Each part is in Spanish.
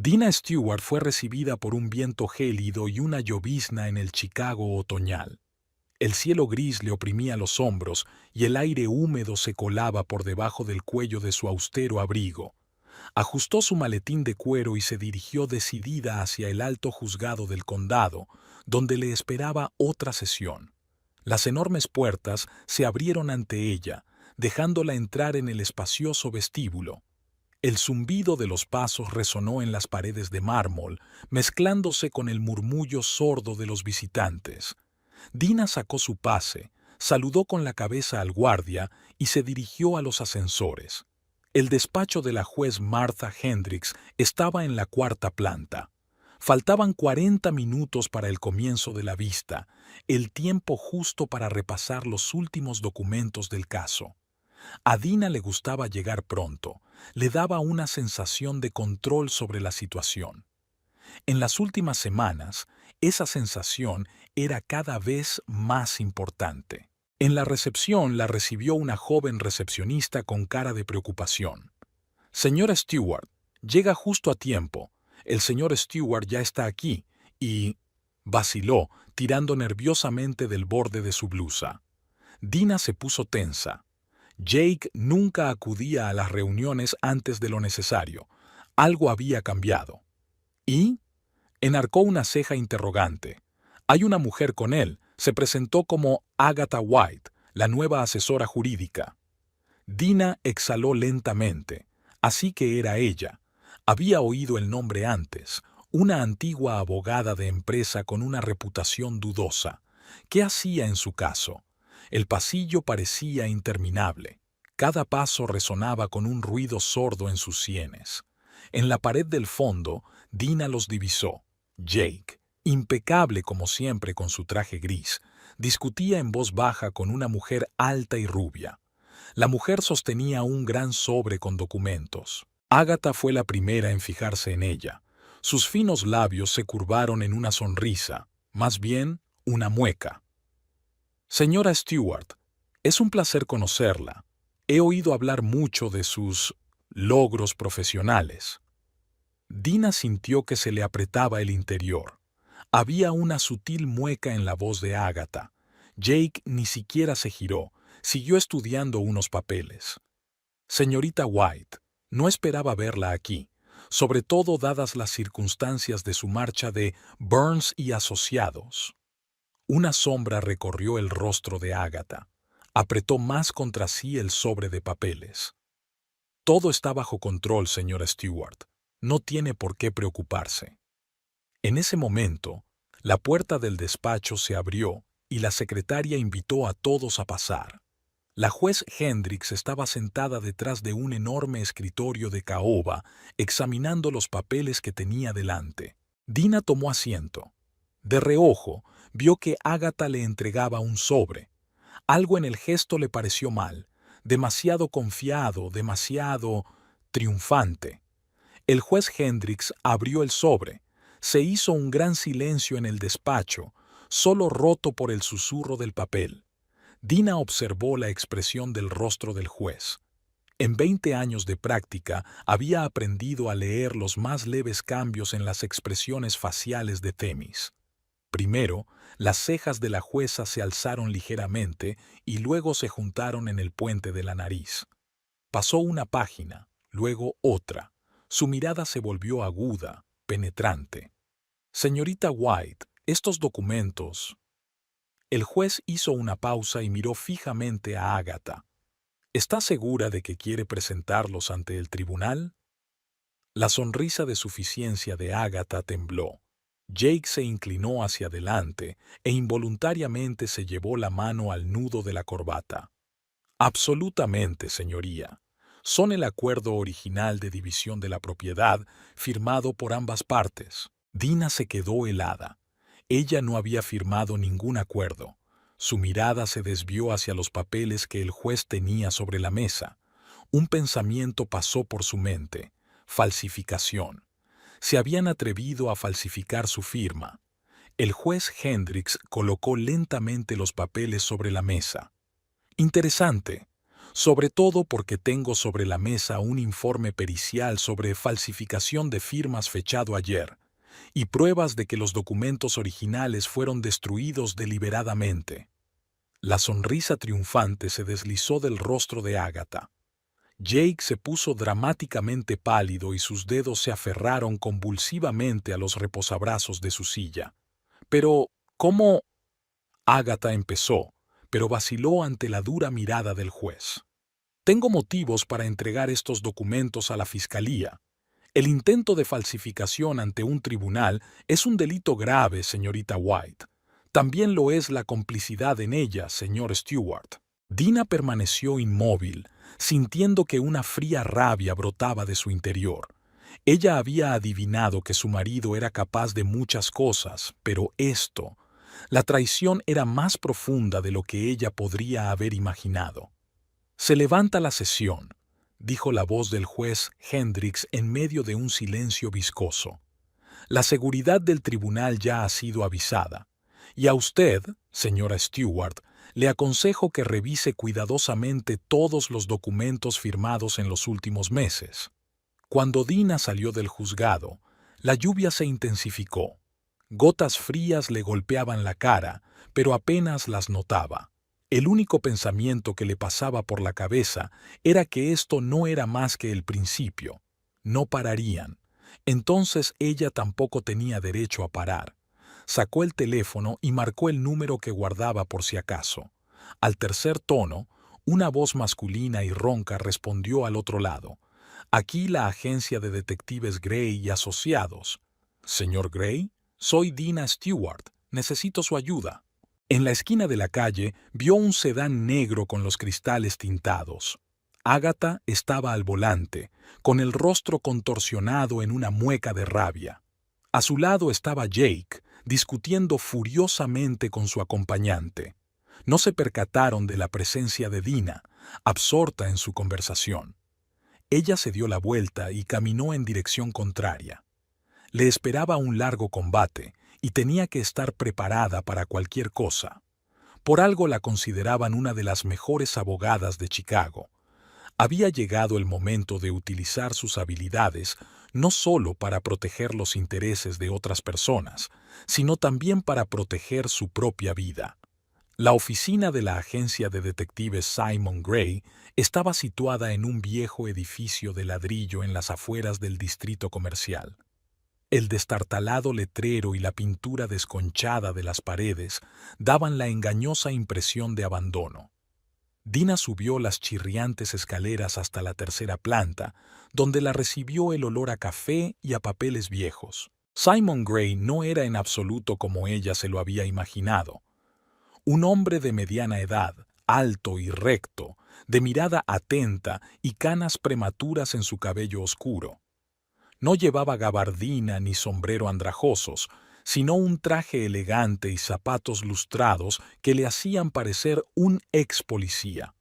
Dina Stewart fue recibida por un viento gélido y una llovizna en el Chicago otoñal. El cielo gris le oprimía los hombros y el aire húmedo se colaba por debajo del cuello de su austero abrigo. Ajustó su maletín de cuero y se dirigió decidida hacia el alto juzgado del condado, donde le esperaba otra sesión. Las enormes puertas se abrieron ante ella, dejándola entrar en el espacioso vestíbulo. El zumbido de los pasos resonó en las paredes de mármol, mezclándose con el murmullo sordo de los visitantes. Dina sacó su pase, saludó con la cabeza al guardia y se dirigió a los ascensores. El despacho de la juez Martha Hendricks estaba en la cuarta planta. Faltaban 40 minutos para el comienzo de la vista, el tiempo justo para repasar los últimos documentos del caso. A Dina le gustaba llegar pronto, le daba una sensación de control sobre la situación. En las últimas semanas, esa sensación era cada vez más importante. En la recepción la recibió una joven recepcionista con cara de preocupación. Señora Stewart, llega justo a tiempo. El señor Stewart ya está aquí y... vaciló, tirando nerviosamente del borde de su blusa. Dina se puso tensa. Jake nunca acudía a las reuniones antes de lo necesario. Algo había cambiado. ¿Y? Enarcó una ceja interrogante. Hay una mujer con él. Se presentó como Agatha White, la nueva asesora jurídica. Dina exhaló lentamente. Así que era ella. Había oído el nombre antes. Una antigua abogada de empresa con una reputación dudosa. ¿Qué hacía en su caso? El pasillo parecía interminable. Cada paso resonaba con un ruido sordo en sus sienes. En la pared del fondo, Dina los divisó. Jake, impecable como siempre con su traje gris, discutía en voz baja con una mujer alta y rubia. La mujer sostenía un gran sobre con documentos. Agatha fue la primera en fijarse en ella. Sus finos labios se curvaron en una sonrisa, más bien una mueca. Señora Stewart, es un placer conocerla. He oído hablar mucho de sus logros profesionales. Dina sintió que se le apretaba el interior. Había una sutil mueca en la voz de Agatha. Jake ni siquiera se giró, siguió estudiando unos papeles. Señorita White, no esperaba verla aquí, sobre todo dadas las circunstancias de su marcha de Burns y Asociados. Una sombra recorrió el rostro de Agatha. Apretó más contra sí el sobre de papeles. Todo está bajo control, señora Stewart. No tiene por qué preocuparse. En ese momento, la puerta del despacho se abrió y la secretaria invitó a todos a pasar. La juez Hendricks estaba sentada detrás de un enorme escritorio de caoba, examinando los papeles que tenía delante. Dina tomó asiento. De reojo, vio que Agatha le entregaba un sobre. Algo en el gesto le pareció mal, demasiado confiado, demasiado triunfante. El juez Hendricks abrió el sobre. Se hizo un gran silencio en el despacho, solo roto por el susurro del papel. Dina observó la expresión del rostro del juez. En 20 años de práctica había aprendido a leer los más leves cambios en las expresiones faciales de Themis. Primero, las cejas de la jueza se alzaron ligeramente y luego se juntaron en el puente de la nariz. Pasó una página, luego otra. Su mirada se volvió aguda, penetrante. Señorita White, estos documentos... El juez hizo una pausa y miró fijamente a Agatha. ¿Está segura de que quiere presentarlos ante el tribunal? La sonrisa de suficiencia de Agatha tembló. Jake se inclinó hacia adelante e involuntariamente se llevó la mano al nudo de la corbata. Absolutamente, señoría. Son el acuerdo original de división de la propiedad firmado por ambas partes. Dina se quedó helada. Ella no había firmado ningún acuerdo. Su mirada se desvió hacia los papeles que el juez tenía sobre la mesa. Un pensamiento pasó por su mente. Falsificación. Se habían atrevido a falsificar su firma. El juez Hendricks colocó lentamente los papeles sobre la mesa. Interesante. sobre todo porque tengo sobre la mesa un informe pericial sobre falsificación de firmas fechado ayer, y pruebas de que los documentos originales fueron destruidos deliberadamente. La sonrisa triunfante se deslizó del rostro de Agatha. Jake se puso dramáticamente pálido y sus dedos se aferraron convulsivamente a los reposabrazos de su silla. Pero, ¿cómo? Agatha empezó, pero vaciló ante la dura mirada del juez. Tengo motivos para entregar estos documentos a la Fiscalía. El intento de falsificación ante un tribunal es un delito grave, señorita White. También lo es la complicidad en ella, señor Stewart. Dina permaneció inmóvil, sintiendo que una fría rabia brotaba de su interior. Ella había adivinado que su marido era capaz de muchas cosas, pero esto, la traición era más profunda de lo que ella podría haber imaginado. Se levanta la sesión, dijo la voz del juez Hendricks en medio de un silencio viscoso. La seguridad del tribunal ya ha sido avisada, y a usted, señora Stewart, le aconsejo que revise cuidadosamente todos los documentos firmados en los últimos meses. Cuando Dina salió del juzgado, la lluvia se intensificó. Gotas frías le golpeaban la cara, pero apenas las notaba. El único pensamiento que le pasaba por la cabeza era que esto no era más que el principio. No pararían. Entonces ella tampoco tenía derecho a parar. Sacó el teléfono y marcó el número que guardaba por si acaso. Al tercer tono, una voz masculina y ronca respondió al otro lado. Aquí la agencia de detectives Gray y Asociados. Señor Gray, soy Dina Stewart. Necesito su ayuda. En la esquina de la calle vio un sedán negro con los cristales tintados. Agatha estaba al volante, con el rostro contorsionado en una mueca de rabia. A su lado estaba Jake, discutiendo furiosamente con su acompañante. No se percataron de la presencia de Dina, absorta en su conversación. Ella se dio la vuelta y caminó en dirección contraria. Le esperaba un largo combate y tenía que estar preparada para cualquier cosa. Por algo la consideraban una de las mejores abogadas de Chicago. Había llegado el momento de utilizar sus habilidades no solo para proteger los intereses de otras personas, sino también para proteger su propia vida. La oficina de la agencia de detectives Simon Gray estaba situada en un viejo edificio de ladrillo en las afueras del distrito comercial. El destartalado letrero y la pintura desconchada de las paredes daban la engañosa impresión de abandono. Dina subió las chirriantes escaleras hasta la tercera planta, donde la recibió el olor a café y a papeles viejos. Simon Gray no era en absoluto como ella se lo había imaginado. Un hombre de mediana edad, alto y recto, de mirada atenta y canas prematuras en su cabello oscuro. No llevaba gabardina ni sombrero andrajosos, sino un traje elegante y zapatos lustrados que le hacían parecer un ex policía.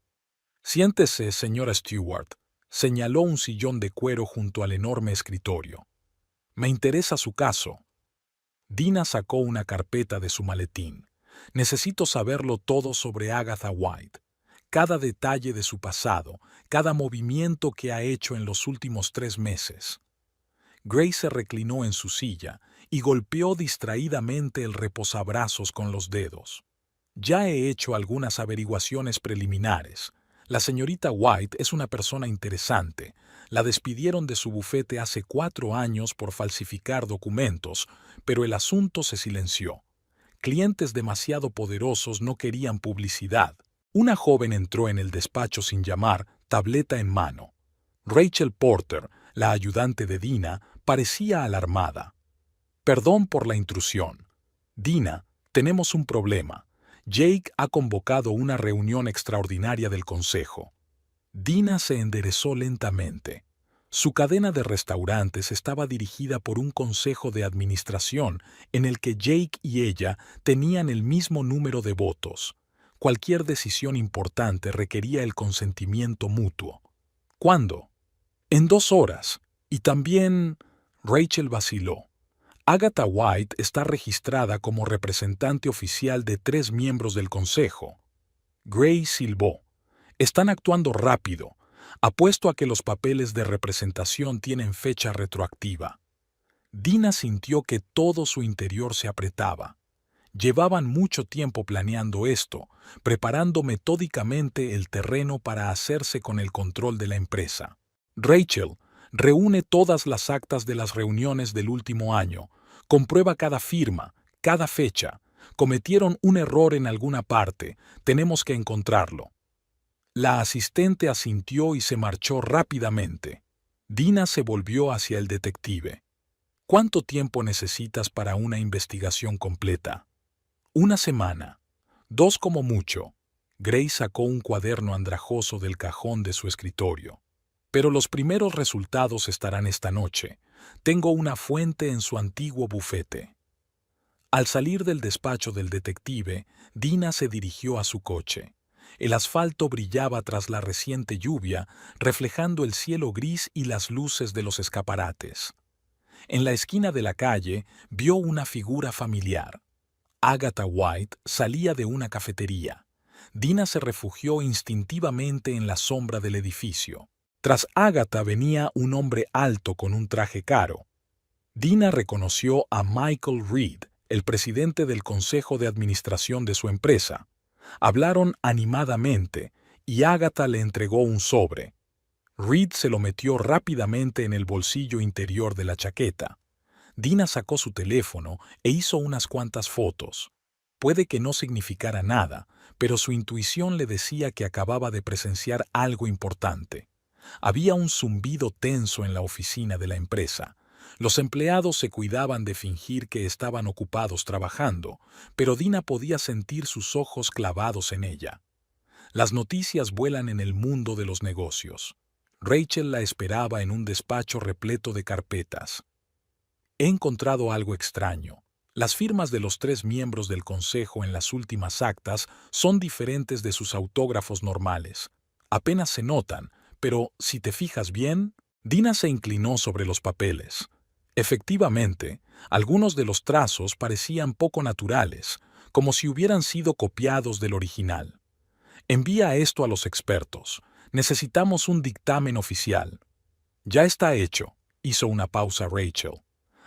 «Siéntese, señora Stewart», señaló un sillón de cuero junto al enorme escritorio. «Me interesa su caso». Dina sacó una carpeta de su maletín. «Necesito saberlo todo sobre Agatha White. Cada detalle de su pasado, cada movimiento que ha hecho en los últimos 3 meses». Gray se reclinó en su silla y golpeó distraídamente el reposabrazos con los dedos. «Ya he hecho algunas averiguaciones preliminares. La señorita White es una persona interesante. La despidieron de su bufete hace 4 años por falsificar documentos, pero el asunto se silenció. Clientes demasiado poderosos no querían publicidad. Una joven entró en el despacho sin llamar, tableta en mano. Rachel Porter, la ayudante de Dina, parecía alarmada. «Perdón por la intrusión. Dina, tenemos un problema. Jake ha convocado una reunión extraordinaria del consejo». Dina se enderezó lentamente. Su cadena de restaurantes estaba dirigida por un consejo de administración en el que Jake y ella tenían el mismo número de votos. Cualquier decisión importante requería el consentimiento mutuo. «¿Cuándo?» «En 2 horas. Y también...» Rachel vaciló. «Agatha White está registrada como representante oficial de 3 miembros del consejo». Gray silbó. Están actuando rápido. Apuesto a que los papeles de representación tienen fecha retroactiva. Dina sintió que todo su interior se apretaba. Llevaban mucho tiempo planeando esto, preparando metódicamente el terreno para hacerse con el control de la empresa. Rachel reúne todas las actas de las reuniones del último año, comprueba cada firma, cada fecha. Cometieron un error en alguna parte, tenemos que encontrarlo. La asistente asintió y se marchó rápidamente. Dina se volvió hacia el detective. ¿Cuánto tiempo necesitas para una investigación completa? 1 semana. 2 como mucho. Gray sacó un cuaderno andrajoso del cajón de su escritorio. Pero los primeros resultados estarán esta noche. Tengo una fuente en su antiguo bufete. Al salir del despacho del detective, Dina se dirigió a su coche. El asfalto brillaba tras la reciente lluvia, reflejando el cielo gris y las luces de los escaparates. En la esquina de la calle vio una figura familiar. Agatha White salía de una cafetería. Dina se refugió instintivamente en la sombra del edificio. Tras Agatha venía un hombre alto con un traje caro. Dina reconoció a Michael Reed, el presidente del consejo de administración de su empresa. Hablaron animadamente y Agatha le entregó un sobre. Reed se lo metió rápidamente en el bolsillo interior de la chaqueta. Dina sacó su teléfono e hizo unas cuantas fotos. Puede que no significara nada, pero su intuición le decía que acababa de presenciar algo importante. Había un zumbido tenso en la oficina de la empresa. Los empleados se cuidaban de fingir que estaban ocupados trabajando, pero Dina podía sentir sus ojos clavados en ella. Las noticias vuelan en el mundo de los negocios. Rachel la esperaba en un despacho repleto de carpetas. He encontrado algo extraño. Las firmas de los 3 miembros del consejo en las últimas actas son diferentes de sus autógrafos normales. Apenas se notan, pero si te fijas bien, Dina se inclinó sobre los papeles. Efectivamente, algunos de los trazos parecían poco naturales, como si hubieran sido copiados del original. Envía esto a los expertos. Necesitamos un dictamen oficial. Ya está hecho, hizo una pausa Rachel.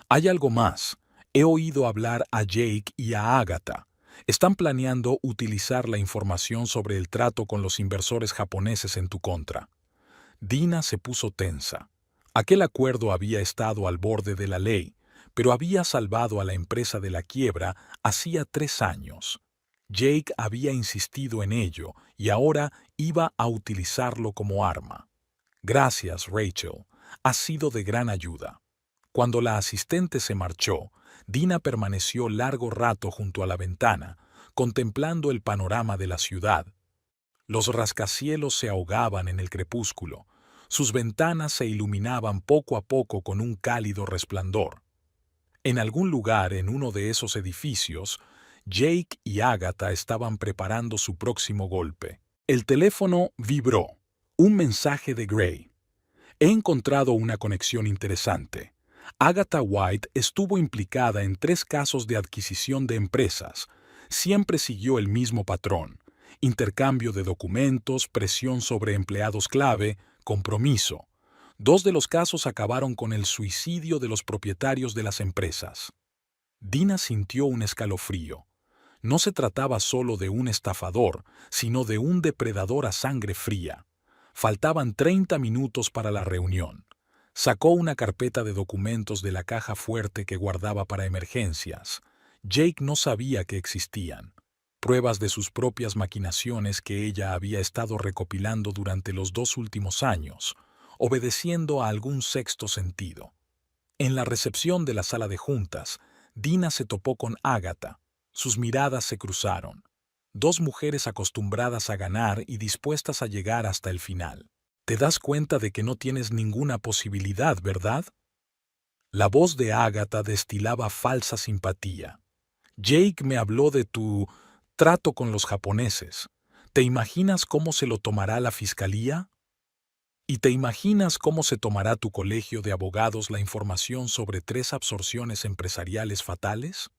Hay algo más. He oído hablar a Jake y a Agatha. Están planeando utilizar la información sobre el trato con los inversores japoneses en tu contra. Dina se puso tensa. Aquel acuerdo había estado al borde de la ley, pero había salvado a la empresa de la quiebra hacía 3 años. Jake había insistido en ello y ahora iba a utilizarlo como arma. Gracias, Rachel. Has sido de gran ayuda. Cuando la asistente se marchó, Dina permaneció largo rato junto a la ventana, contemplando el panorama de la ciudad. Los rascacielos se ahogaban en el crepúsculo. Sus ventanas se iluminaban poco a poco con un cálido resplandor. En algún lugar en uno de esos edificios, Jake y Agatha estaban preparando su próximo golpe. El teléfono vibró. Un mensaje de Gray. He encontrado una conexión interesante. Agatha White estuvo implicada en 3 casos de adquisición de empresas. Siempre siguió el mismo patrón: intercambio de documentos, presión sobre empleados clave, compromiso. 2 de los casos acabaron con el suicidio de los propietarios de las empresas. Dina sintió un escalofrío. No se trataba solo de un estafador, sino de un depredador a sangre fría. Faltaban 30 minutos para la reunión. Sacó una carpeta de documentos de la caja fuerte que guardaba para emergencias. Jake no sabía que existían. Pruebas de sus propias maquinaciones que ella había estado recopilando durante los 2 últimos años, obedeciendo a algún sexto sentido. En la recepción de la sala de juntas, Dina se topó con Agatha. Sus miradas se cruzaron. 2 mujeres acostumbradas a ganar y dispuestas a llegar hasta el final. Te das cuenta de que no tienes ninguna posibilidad, ¿verdad? La voz de Agatha destilaba falsa simpatía. Jake me habló de tu trato con los japoneses. ¿Te imaginas cómo se lo tomará la fiscalía? ¿Y te imaginas cómo se tomará tu colegio de abogados la información sobre 3 absorciones empresariales fatales?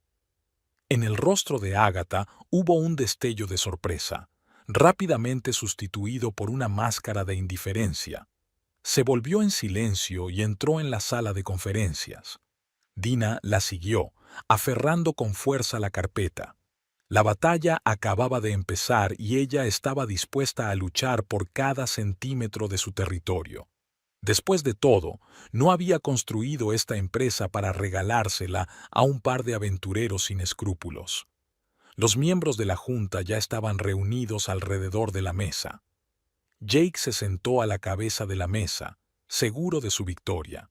En el rostro de Agatha hubo un destello de sorpresa. rápidamente sustituido por una máscara de indiferencia. Se volvió en silencio y entró en la sala de conferencias. Dina la siguió, aferrando con fuerza la carpeta. La batalla acababa de empezar y ella estaba dispuesta a luchar por cada centímetro de su territorio. Después de todo, no había construido esta empresa para regalársela a un par de aventureros sin escrúpulos. Los miembros de la junta ya estaban reunidos alrededor de la mesa. Jake se sentó a la cabeza de la mesa, seguro de su victoria.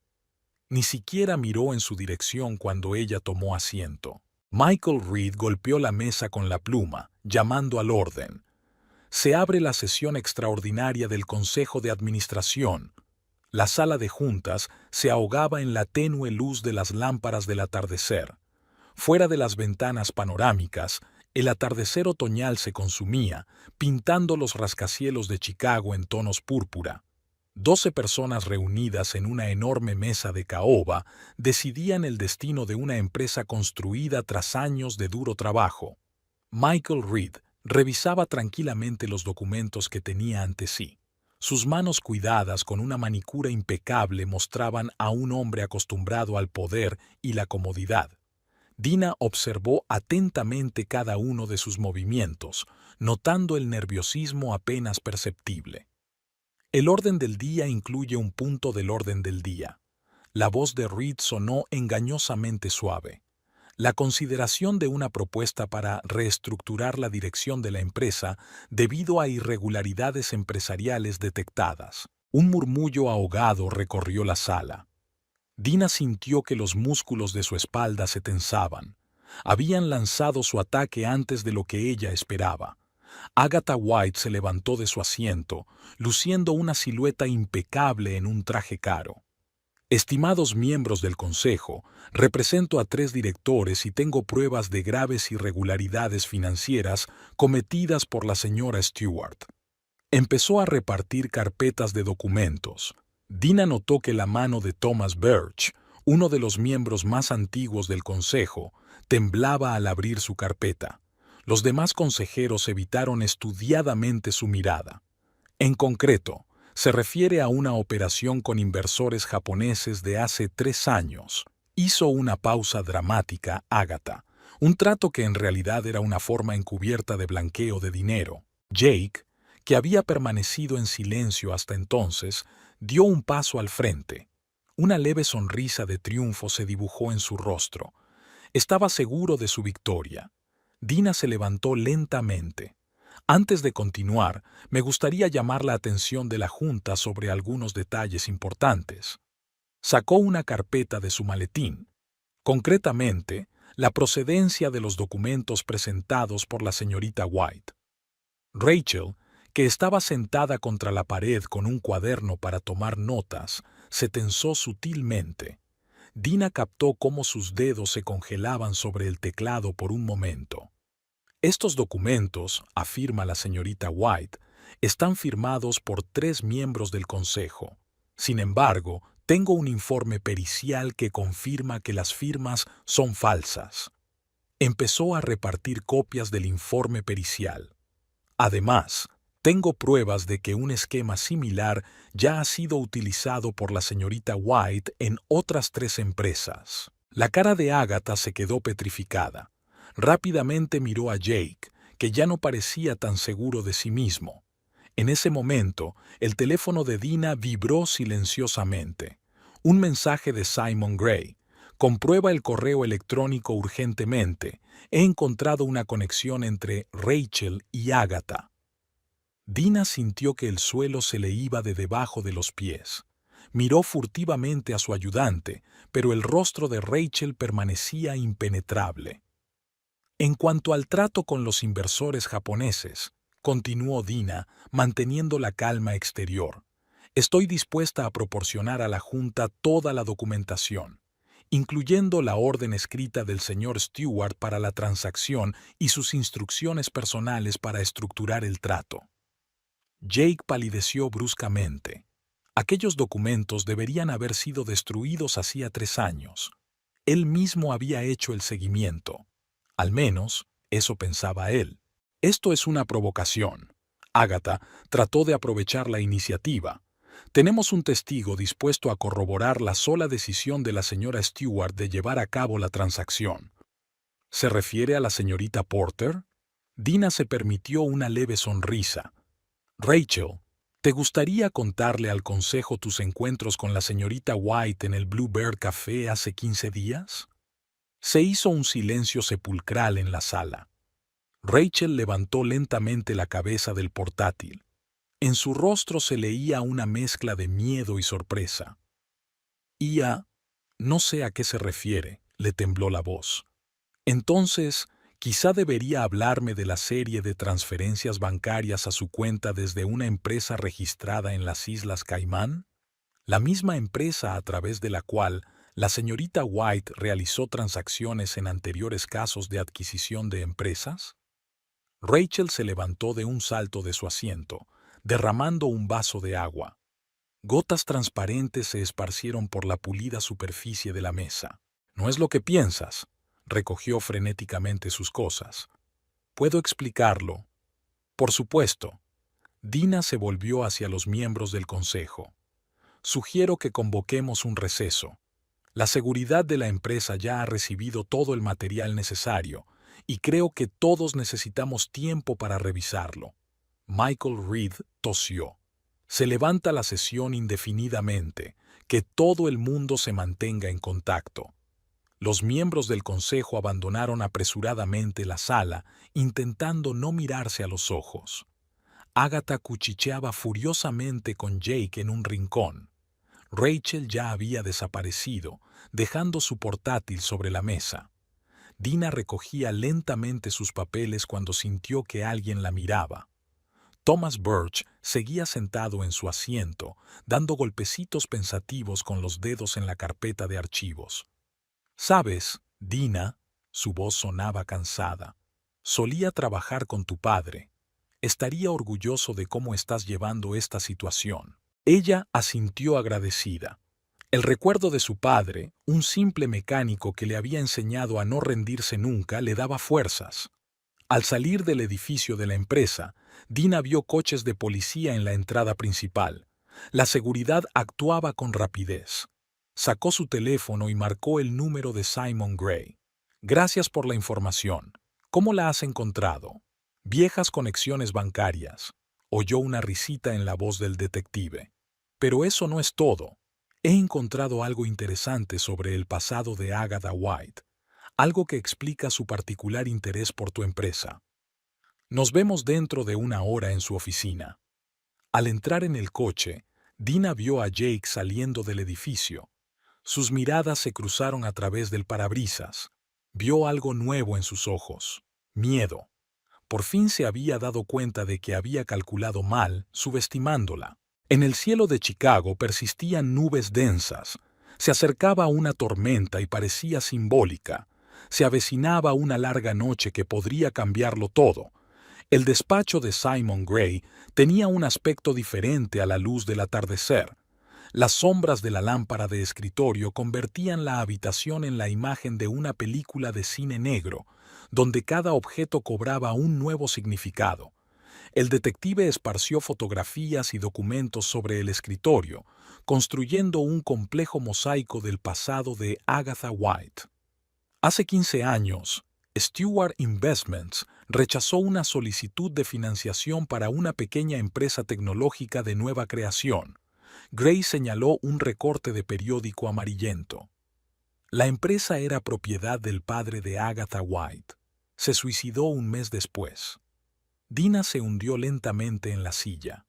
Ni siquiera miró en su dirección cuando ella tomó asiento. Michael Reed golpeó la mesa con la pluma, llamando al orden. Se abre la sesión extraordinaria del Consejo de Administración. La sala de juntas se ahogaba en la tenue luz de las lámparas del atardecer. Fuera de las ventanas panorámicas, el atardecer otoñal se consumía, pintando los rascacielos de Chicago en tonos púrpura. 12 personas reunidas en una enorme mesa de caoba decidían el destino de una empresa construida tras años de duro trabajo. Michael Reed revisaba tranquilamente los documentos que tenía ante sí. Sus manos cuidadas con una manicura impecable mostraban a un hombre acostumbrado al poder y la comodidad. Dina observó atentamente cada uno de sus movimientos, notando el nerviosismo apenas perceptible. El orden del día incluye un punto del orden del día. La voz de Reed sonó engañosamente suave. La consideración de una propuesta para reestructurar la dirección de la empresa debido a irregularidades empresariales detectadas. Un murmullo ahogado recorrió la sala. Dina sintió que los músculos de su espalda se tensaban. Habían lanzado su ataque antes de lo que ella esperaba. Agatha White se levantó de su asiento, luciendo una silueta impecable en un traje caro. Estimados miembros del Consejo, represento a 3 directores y tengo pruebas de graves irregularidades financieras cometidas por la señora Stewart. Empezó a repartir carpetas de documentos. Dina notó que la mano de Thomas Birch, uno de los miembros más antiguos del Consejo, temblaba al abrir su carpeta. Los demás consejeros evitaron estudiadamente su mirada. En concreto, se refiere a una operación con inversores japoneses de hace 3 años. Hizo una pausa dramática Agatha, un trato que en realidad era una forma encubierta de blanqueo de dinero. Jake, que había permanecido en silencio hasta entonces, dio un paso al frente. Una leve sonrisa de triunfo se dibujó en su rostro. Estaba seguro de su victoria. Dina se levantó lentamente. Antes de continuar, me gustaría llamar la atención de la Junta sobre algunos detalles importantes. Sacó una carpeta de su maletín. Concretamente, la procedencia de los documentos presentados por la señorita White. Rachel, que estaba sentada contra la pared con un cuaderno para tomar notas, se tensó sutilmente. Dina captó cómo sus dedos se congelaban sobre el teclado por un momento. Estos documentos, afirma la señorita White, están firmados por 3 miembros del Consejo. Sin embargo, tengo un informe pericial que confirma que las firmas son falsas. Empezó a repartir copias del informe pericial. Además, tengo pruebas de que un esquema similar ya ha sido utilizado por la señorita White en otras 3 empresas. La cara de Agatha se quedó petrificada. Rápidamente miró a Jake, que ya no parecía tan seguro de sí mismo. En ese momento, el teléfono de Dina vibró silenciosamente. Un mensaje de Simon Gray. Comprueba el correo electrónico urgentemente. He encontrado una conexión entre Rachel y Agatha. Dina sintió que el suelo se le iba de debajo de los pies. Miró furtivamente a su ayudante, pero el rostro de Rachel permanecía impenetrable. En cuanto al trato con los inversores japoneses, continuó Dina, manteniendo la calma exterior, estoy dispuesta a proporcionar a la Junta toda la documentación, incluyendo la orden escrita del señor Stewart para la transacción y sus instrucciones personales para estructurar el trato. Jake palideció bruscamente. Aquellos documentos deberían haber sido destruidos hacía 3 años. Él mismo había hecho el seguimiento. Al menos, eso pensaba él. Esto es una provocación. Agatha trató de aprovechar la iniciativa. Tenemos un testigo dispuesto a corroborar la sola decisión de la señora Stewart de llevar a cabo la transacción. ¿Se refiere a la señorita Porter? Dina se permitió una leve sonrisa. Rachel, ¿te gustaría contarle al consejo tus encuentros con la señorita White en el Bluebird Café hace 15 días? Se hizo un silencio sepulcral en la sala. Rachel levantó lentamente la cabeza del portátil. En su rostro se leía una mezcla de miedo y sorpresa. No sé a qué se refiere, le tembló la voz. Entonces, quizá debería hablarme de la serie de transferencias bancarias a su cuenta desde una empresa registrada en las Islas Caimán, la misma empresa a través de la cual la señorita White realizó transacciones en anteriores casos de adquisición de empresas. Rachel se levantó de un salto de su asiento, derramando un vaso de agua. Gotas transparentes se esparcieron por la pulida superficie de la mesa. No es lo que piensas. Recogió frenéticamente sus cosas. ¿Puedo explicarlo? Por supuesto. Dina se volvió hacia los miembros del consejo. Sugiero que convoquemos un receso. La seguridad de la empresa ya ha recibido todo el material necesario y creo que todos necesitamos tiempo para revisarlo. Michael Reed tosió. Se levanta la sesión indefinidamente. Que todo el mundo se mantenga en contacto. Los miembros del consejo abandonaron apresuradamente la sala, intentando no mirarse a los ojos. Agatha cuchicheaba furiosamente con Jake en un rincón. Rachel ya había desaparecido, dejando su portátil sobre la mesa. Dina recogía lentamente sus papeles cuando sintió que alguien la miraba. Thomas Birch seguía sentado en su asiento, dando golpecitos pensativos con los dedos en la carpeta de archivos. «Sabes, Dina», su voz sonaba cansada, «solía trabajar con tu padre. Estaría orgulloso de cómo estás llevando esta situación». Ella asintió agradecida. El recuerdo de su padre, un simple mecánico que le había enseñado a no rendirse nunca, le daba fuerzas. Al salir del edificio de la empresa, Dina vio coches de policía en la entrada principal. La seguridad actuaba con rapidez. Sacó su teléfono y marcó el número de Simon Gray. «Gracias por la información. ¿Cómo la has encontrado?» «Viejas conexiones bancarias», oyó una risita en la voz del detective. «Pero eso no es todo. He encontrado algo interesante sobre el pasado de Agatha White, algo que explica su particular interés por tu empresa. Nos vemos dentro de una hora en su oficina». Al entrar en el coche, Dina vio a Jake saliendo del edificio. Sus miradas se cruzaron a través del parabrisas. Vio algo nuevo en sus ojos: miedo. Por fin se había dado cuenta de que había calculado mal, subestimándola. En el cielo de Chicago persistían nubes densas. Se acercaba una tormenta y parecía simbólica. Se avecinaba una larga noche que podría cambiarlo todo. El despacho de Simon Gray tenía un aspecto diferente a la luz del atardecer. Las sombras de la lámpara de escritorio convertían la habitación en la imagen de una película de cine negro, donde cada objeto cobraba un nuevo significado. El detective esparció fotografías y documentos sobre el escritorio, construyendo un complejo mosaico del pasado de Agatha White. Hace 15 años, Stewart Investments rechazó una solicitud de financiación para una pequeña empresa tecnológica de nueva creación. Gray señaló un recorte de periódico amarillento. La empresa era propiedad del padre de Agatha White. Se suicidó un mes después. Dina se hundió lentamente en la silla.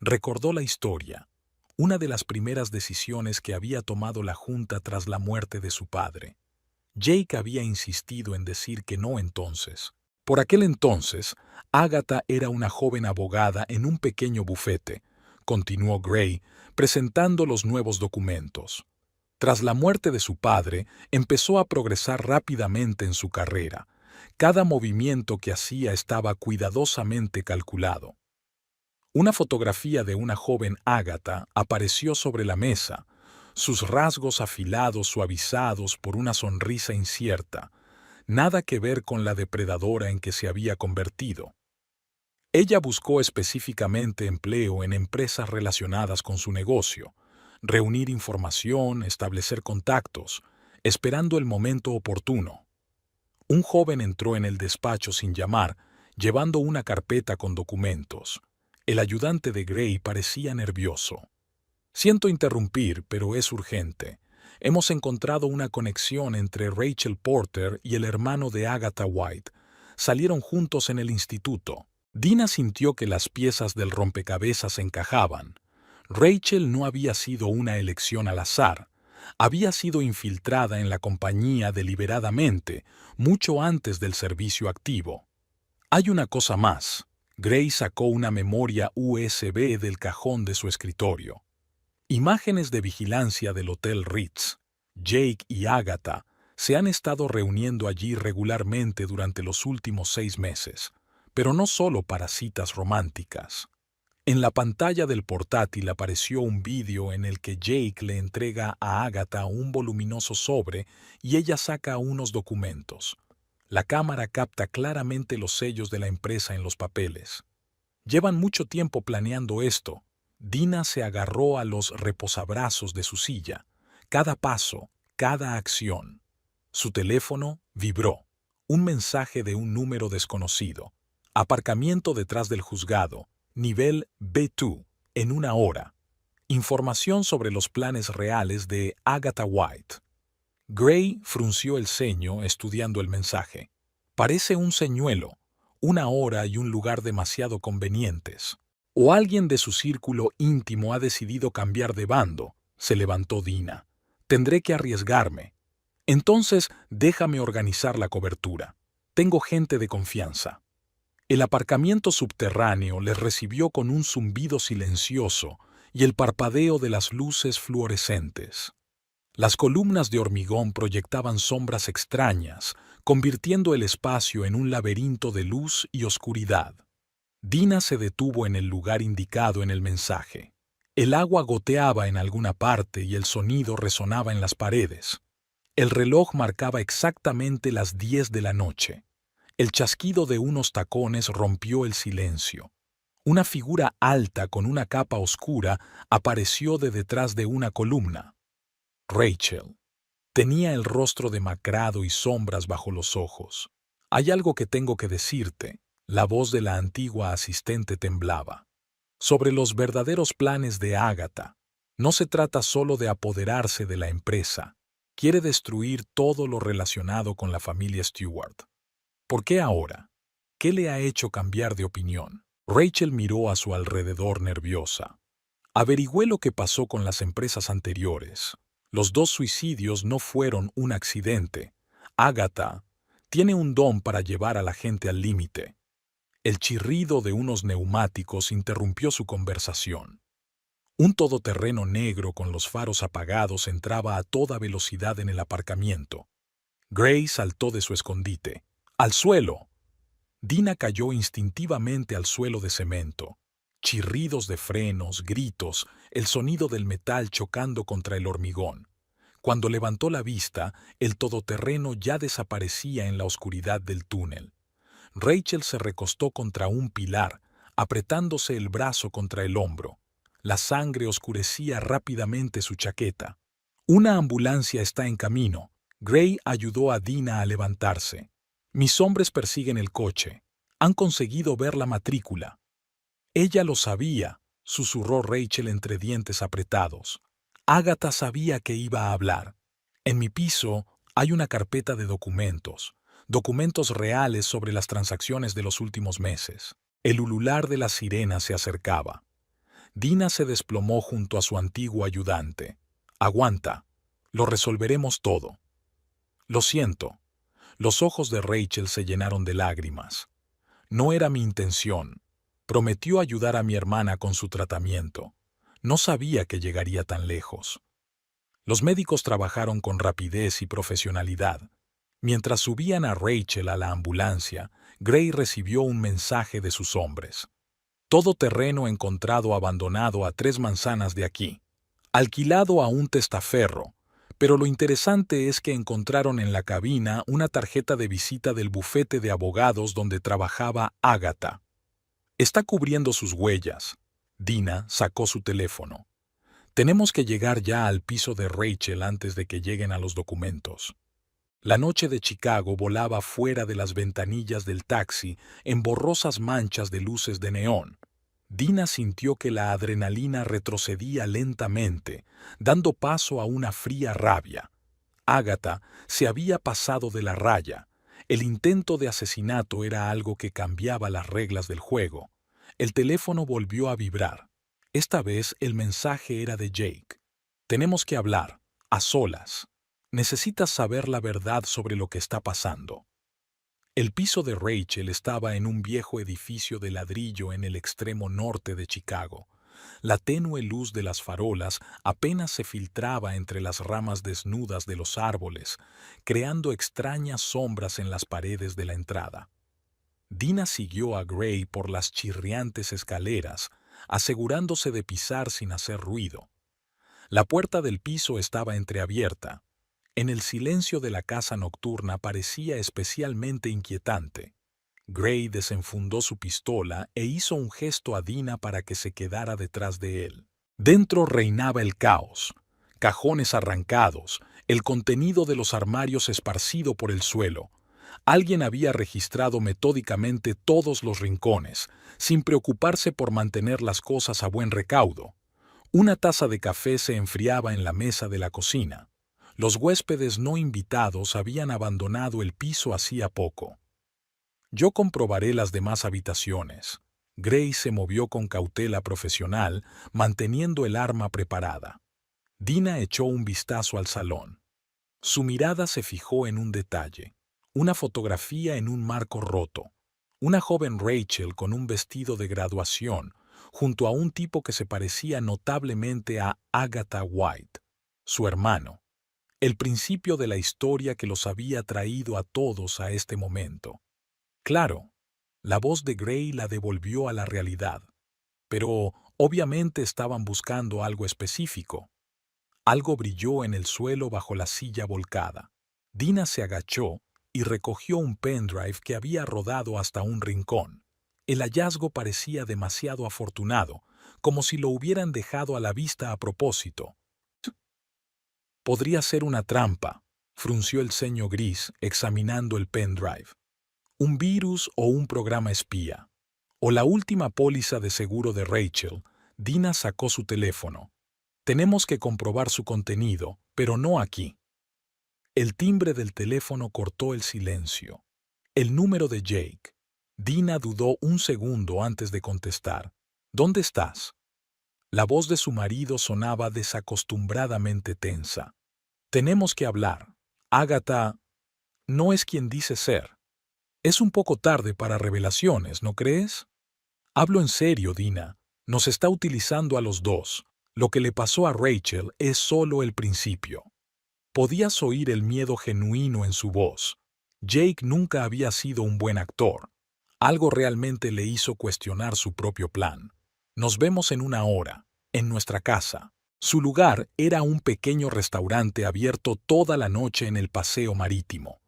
Recordó la historia, una de las primeras decisiones que había tomado la Junta tras la muerte de su padre. Jake había insistido en decir que no entonces. Por aquel entonces, Agatha era una joven abogada en un pequeño bufete, continuó Gray, presentando los nuevos documentos. Tras la muerte de su padre, empezó a progresar rápidamente en su carrera. Cada movimiento que hacía estaba cuidadosamente calculado. Una fotografía de una joven Agatha apareció sobre la mesa, sus rasgos afilados suavizados por una sonrisa incierta, nada que ver con la depredadora en que se había convertido. Ella buscó específicamente empleo en empresas relacionadas con su negocio, reunir información, establecer contactos, esperando el momento oportuno. Un joven entró en el despacho sin llamar, llevando una carpeta con documentos. El ayudante de Gray parecía nervioso. Siento interrumpir, pero es urgente. Hemos encontrado una conexión entre Rachel Porter y el hermano de Agatha White. Salieron juntos en el instituto. Dina sintió que las piezas del rompecabezas encajaban. Rachel no había sido una elección al azar. Había sido infiltrada en la compañía deliberadamente, mucho antes del servicio activo. Hay una cosa más. Gray sacó una memoria USB del cajón de su escritorio. Imágenes de vigilancia del Hotel Ritz. Jake y Agatha se han estado reuniendo allí regularmente durante los últimos 6 meses, pero no solo para citas románticas. En la pantalla del portátil apareció un vídeo en el que Jake le entrega a Agatha un voluminoso sobre y ella saca unos documentos. La cámara capta claramente los sellos de la empresa en los papeles. Llevan mucho tiempo planeando esto. Dina se agarró a los reposabrazos de su silla. Cada paso, cada acción. Su teléfono vibró. Un mensaje de un número desconocido. Aparcamiento detrás del juzgado. Nivel B2. En 1 hora. Información sobre los planes reales de Agatha White. Gray frunció el ceño estudiando el mensaje. Parece un señuelo. 1 hora y un lugar demasiado convenientes. O alguien de su círculo íntimo ha decidido cambiar de bando, se levantó Dina. Tendré que arriesgarme. Entonces, déjame organizar la cobertura. Tengo gente de confianza. El aparcamiento subterráneo les recibió con un zumbido silencioso y el parpadeo de las luces fluorescentes. Las columnas de hormigón proyectaban sombras extrañas, convirtiendo el espacio en un laberinto de luz y oscuridad. Dina se detuvo en el lugar indicado en el mensaje. El agua goteaba en alguna parte y el sonido resonaba en las paredes. El reloj marcaba exactamente las 10 de la noche. El chasquido de unos tacones rompió el silencio. Una figura alta con una capa oscura apareció de detrás de una columna. Rachel. Tenía el rostro demacrado y sombras bajo los ojos. «Hay algo que tengo que decirte». La voz de la antigua asistente temblaba. Sobre los verdaderos planes de Agatha. No se trata solo de apoderarse de la empresa. Quiere destruir todo lo relacionado con la familia Stewart. ¿Por qué ahora? ¿Qué le ha hecho cambiar de opinión? Rachel miró a su alrededor nerviosa. Averigüé lo que pasó con las empresas anteriores. Los 2 suicidios no fueron un accidente. Agatha tiene un don para llevar a la gente al límite. El chirrido de unos neumáticos interrumpió su conversación. Un todoterreno negro con los faros apagados entraba a toda velocidad en el aparcamiento. Gray saltó de su escondite. ¡Al suelo! Dina cayó instintivamente al suelo de cemento. Chirridos de frenos, gritos, el sonido del metal chocando contra el hormigón. Cuando levantó la vista, el todoterreno ya desaparecía en la oscuridad del túnel. Rachel se recostó contra un pilar, apretándose el brazo contra el hombro. La sangre oscurecía rápidamente su chaqueta. «Una ambulancia está en camino». Gray ayudó a Dina a levantarse. «Mis hombres persiguen el coche. Han conseguido ver la matrícula». «Ella lo sabía», susurró Rachel entre dientes apretados. Agatha sabía que iba a hablar. «En mi piso hay una carpeta de documentos reales sobre las transacciones de los últimos meses». El ulular de las sirenas se acercaba. Dina se desplomó junto a su antiguo ayudante. «Aguanta. Lo resolveremos todo». «Lo siento». Los ojos de Rachel se llenaron de lágrimas. «No era mi intención. Prometió ayudar a mi hermana con su tratamiento. No sabía que llegaría tan lejos». Los médicos trabajaron con rapidez y profesionalidad. Mientras subían a Rachel a la ambulancia, Gray recibió un mensaje de sus hombres. «Todo terreno encontrado abandonado a 3 manzanas de aquí. Alquilado a un testaferro. Pero lo interesante es que encontraron en la cabina una tarjeta de visita del bufete de abogados donde trabajaba Agatha». Está cubriendo sus huellas. Dina sacó su teléfono. Tenemos que llegar ya al piso de Rachel antes de que lleguen a los documentos. La noche de Chicago volaba fuera de las ventanillas del taxi en borrosas manchas de luces de neón. Dina sintió que la adrenalina retrocedía lentamente, dando paso a una fría rabia. Agatha se había pasado de la raya. El intento de asesinato era algo que cambiaba las reglas del juego. El teléfono volvió a vibrar. Esta vez el mensaje era de Jake. Tenemos que hablar, a solas. Necesitas saber la verdad sobre lo que está pasando. El piso de Rachel estaba en un viejo edificio de ladrillo en el extremo norte de Chicago. La tenue luz de las farolas apenas se filtraba entre las ramas desnudas de los árboles, creando extrañas sombras en las paredes de la entrada. Dina siguió a Gray por las chirriantes escaleras, asegurándose de pisar sin hacer ruido. La puerta del piso estaba entreabierta. En el silencio de la casa nocturna parecía especialmente inquietante. Gray desenfundó su pistola e hizo un gesto a Dina para que se quedara detrás de él. Dentro reinaba el caos. Cajones arrancados, el contenido de los armarios esparcido por el suelo. Alguien había registrado metódicamente todos los rincones, sin preocuparse por mantener las cosas a buen recaudo. Una taza de café se enfriaba en la mesa de la cocina. Los huéspedes no invitados habían abandonado el piso hacía poco. Yo comprobaré las demás habitaciones. Gray se movió con cautela profesional, manteniendo el arma preparada. Dina echó un vistazo al salón. Su mirada se fijó en un detalle. Una fotografía en un marco roto. Una joven Rachel con un vestido de graduación, junto a un tipo que se parecía notablemente a Agatha White, su hermano. El principio de la historia que los había traído a todos a este momento. Claro, la voz de Gray la devolvió a la realidad, pero obviamente estaban buscando algo específico. Algo brilló en el suelo bajo la silla volcada. Dina se agachó y recogió un pendrive que había rodado hasta un rincón. El hallazgo parecía demasiado afortunado, como si lo hubieran dejado a la vista a propósito. Podría ser una trampa, frunció el ceño gris examinando el pendrive. Un virus o un programa espía. O la última póliza de seguro de Rachel. Dina sacó su teléfono. Tenemos que comprobar su contenido, pero no aquí. El timbre del teléfono cortó el silencio. El número de Jake. Dina dudó un segundo antes de contestar. ¿Dónde estás? La voz de su marido sonaba desacostumbradamente tensa. Tenemos que hablar. Agatha no es quien dice ser. Es un poco tarde para revelaciones, ¿no crees? Hablo en serio, Dina. Nos está utilizando a los dos. Lo que le pasó a Rachel es solo el principio. Podías oír el miedo genuino en su voz. Jake nunca había sido un buen actor. Algo realmente le hizo cuestionar su propio plan. Nos vemos en una hora, en nuestra casa. Su lugar era un pequeño restaurante abierto toda la noche en el paseo marítimo.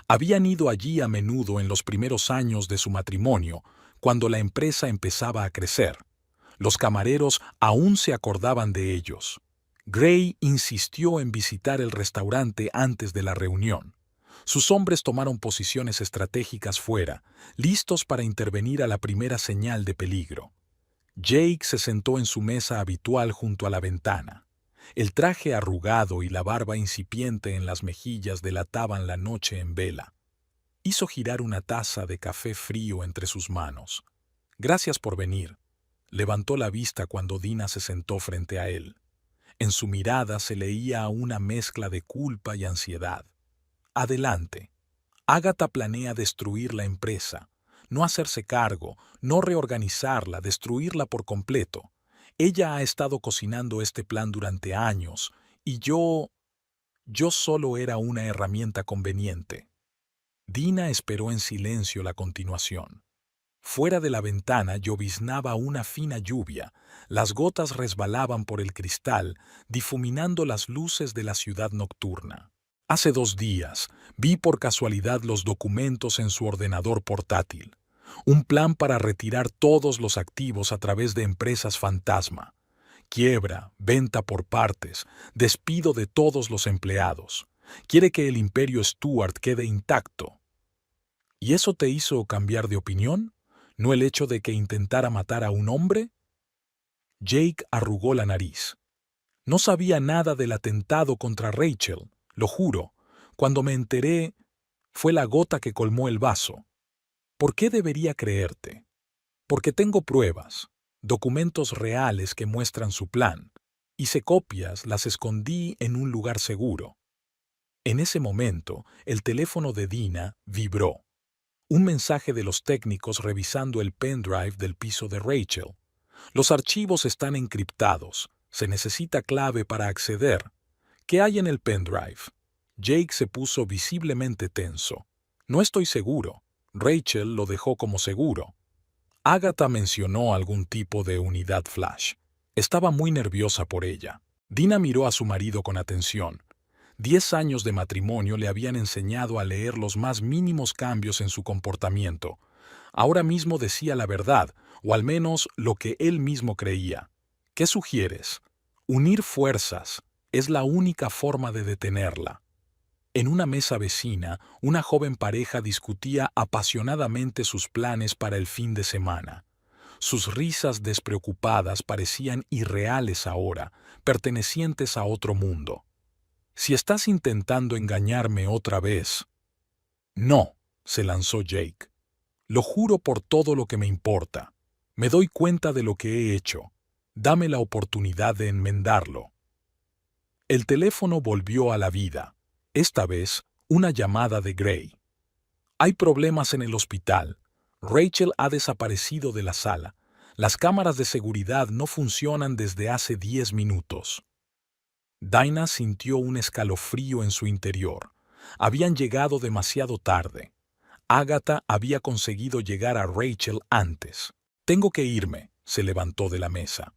Habían ido allí a menudo en los primeros años de su matrimonio, cuando la empresa empezaba a crecer. Los camareros aún se acordaban de ellos. Gray insistió en visitar el restaurante antes de la reunión. Sus hombres tomaron posiciones estratégicas fuera, listos para intervenir a la primera señal de peligro. Jake se sentó en su mesa habitual junto a la ventana. El traje arrugado y la barba incipiente en las mejillas delataban la noche en vela. Hizo girar una taza de café frío entre sus manos. Gracias por venir. Levantó la vista cuando Dina se sentó frente a él. En su mirada se leía una mezcla de culpa y ansiedad. Adelante. Agatha planea destruir la empresa, no hacerse cargo, no reorganizarla, destruirla por completo. Ella ha estado cocinando este plan durante años, y yo solo era una herramienta conveniente. Dina esperó en silencio la continuación. Fuera de la ventana lloviznaba una fina lluvia, las gotas resbalaban por el cristal, difuminando las luces de la ciudad nocturna. Hace 2 días vi por casualidad los documentos en su ordenador portátil. Un plan para retirar todos los activos a través de empresas fantasma. Quiebra, venta por partes, despido de todos los empleados. Quiere que el imperio Stuart quede intacto. ¿Y eso te hizo cambiar de opinión? ¿No el hecho de que intentara matar a un hombre? Jake arrugó la nariz. No sabía nada del atentado contra Rachel, lo juro. Cuando me enteré, fue la gota que colmó el vaso. ¿Por qué debería creerte? Porque tengo pruebas, documentos reales que muestran su plan. Hice copias, las escondí en un lugar seguro. En ese momento, el teléfono de Dina vibró. Un mensaje de los técnicos revisando el pendrive del piso de Rachel. Los archivos están encriptados. Se necesita clave para acceder. ¿Qué hay en el pendrive? Jake se puso visiblemente tenso. No estoy seguro. Rachel lo dejó como seguro. Agatha mencionó algún tipo de unidad flash. Estaba muy nerviosa por ella. Dina miró a su marido con atención. 10 años de matrimonio le habían enseñado a leer los más mínimos cambios en su comportamiento. Ahora mismo decía la verdad, o al menos lo que él mismo creía. ¿Qué sugieres? Unir fuerzas es la única forma de detenerla. En una mesa vecina, una joven pareja discutía apasionadamente sus planes para el fin de semana. Sus risas despreocupadas parecían irreales ahora, pertenecientes a otro mundo. Si estás intentando engañarme otra vez... No, se lanzó Jake. Lo juro por todo lo que me importa. Me doy cuenta de lo que he hecho. Dame la oportunidad de enmendarlo. El teléfono volvió a la vida. Esta vez, una llamada de Gray. Hay problemas en el hospital. Rachel ha desaparecido de la sala. Las cámaras de seguridad no funcionan desde hace 10 minutos. Dinah sintió un escalofrío en su interior. Habían llegado demasiado tarde. Agatha había conseguido llegar a Rachel antes. Tengo que irme, se levantó de la mesa.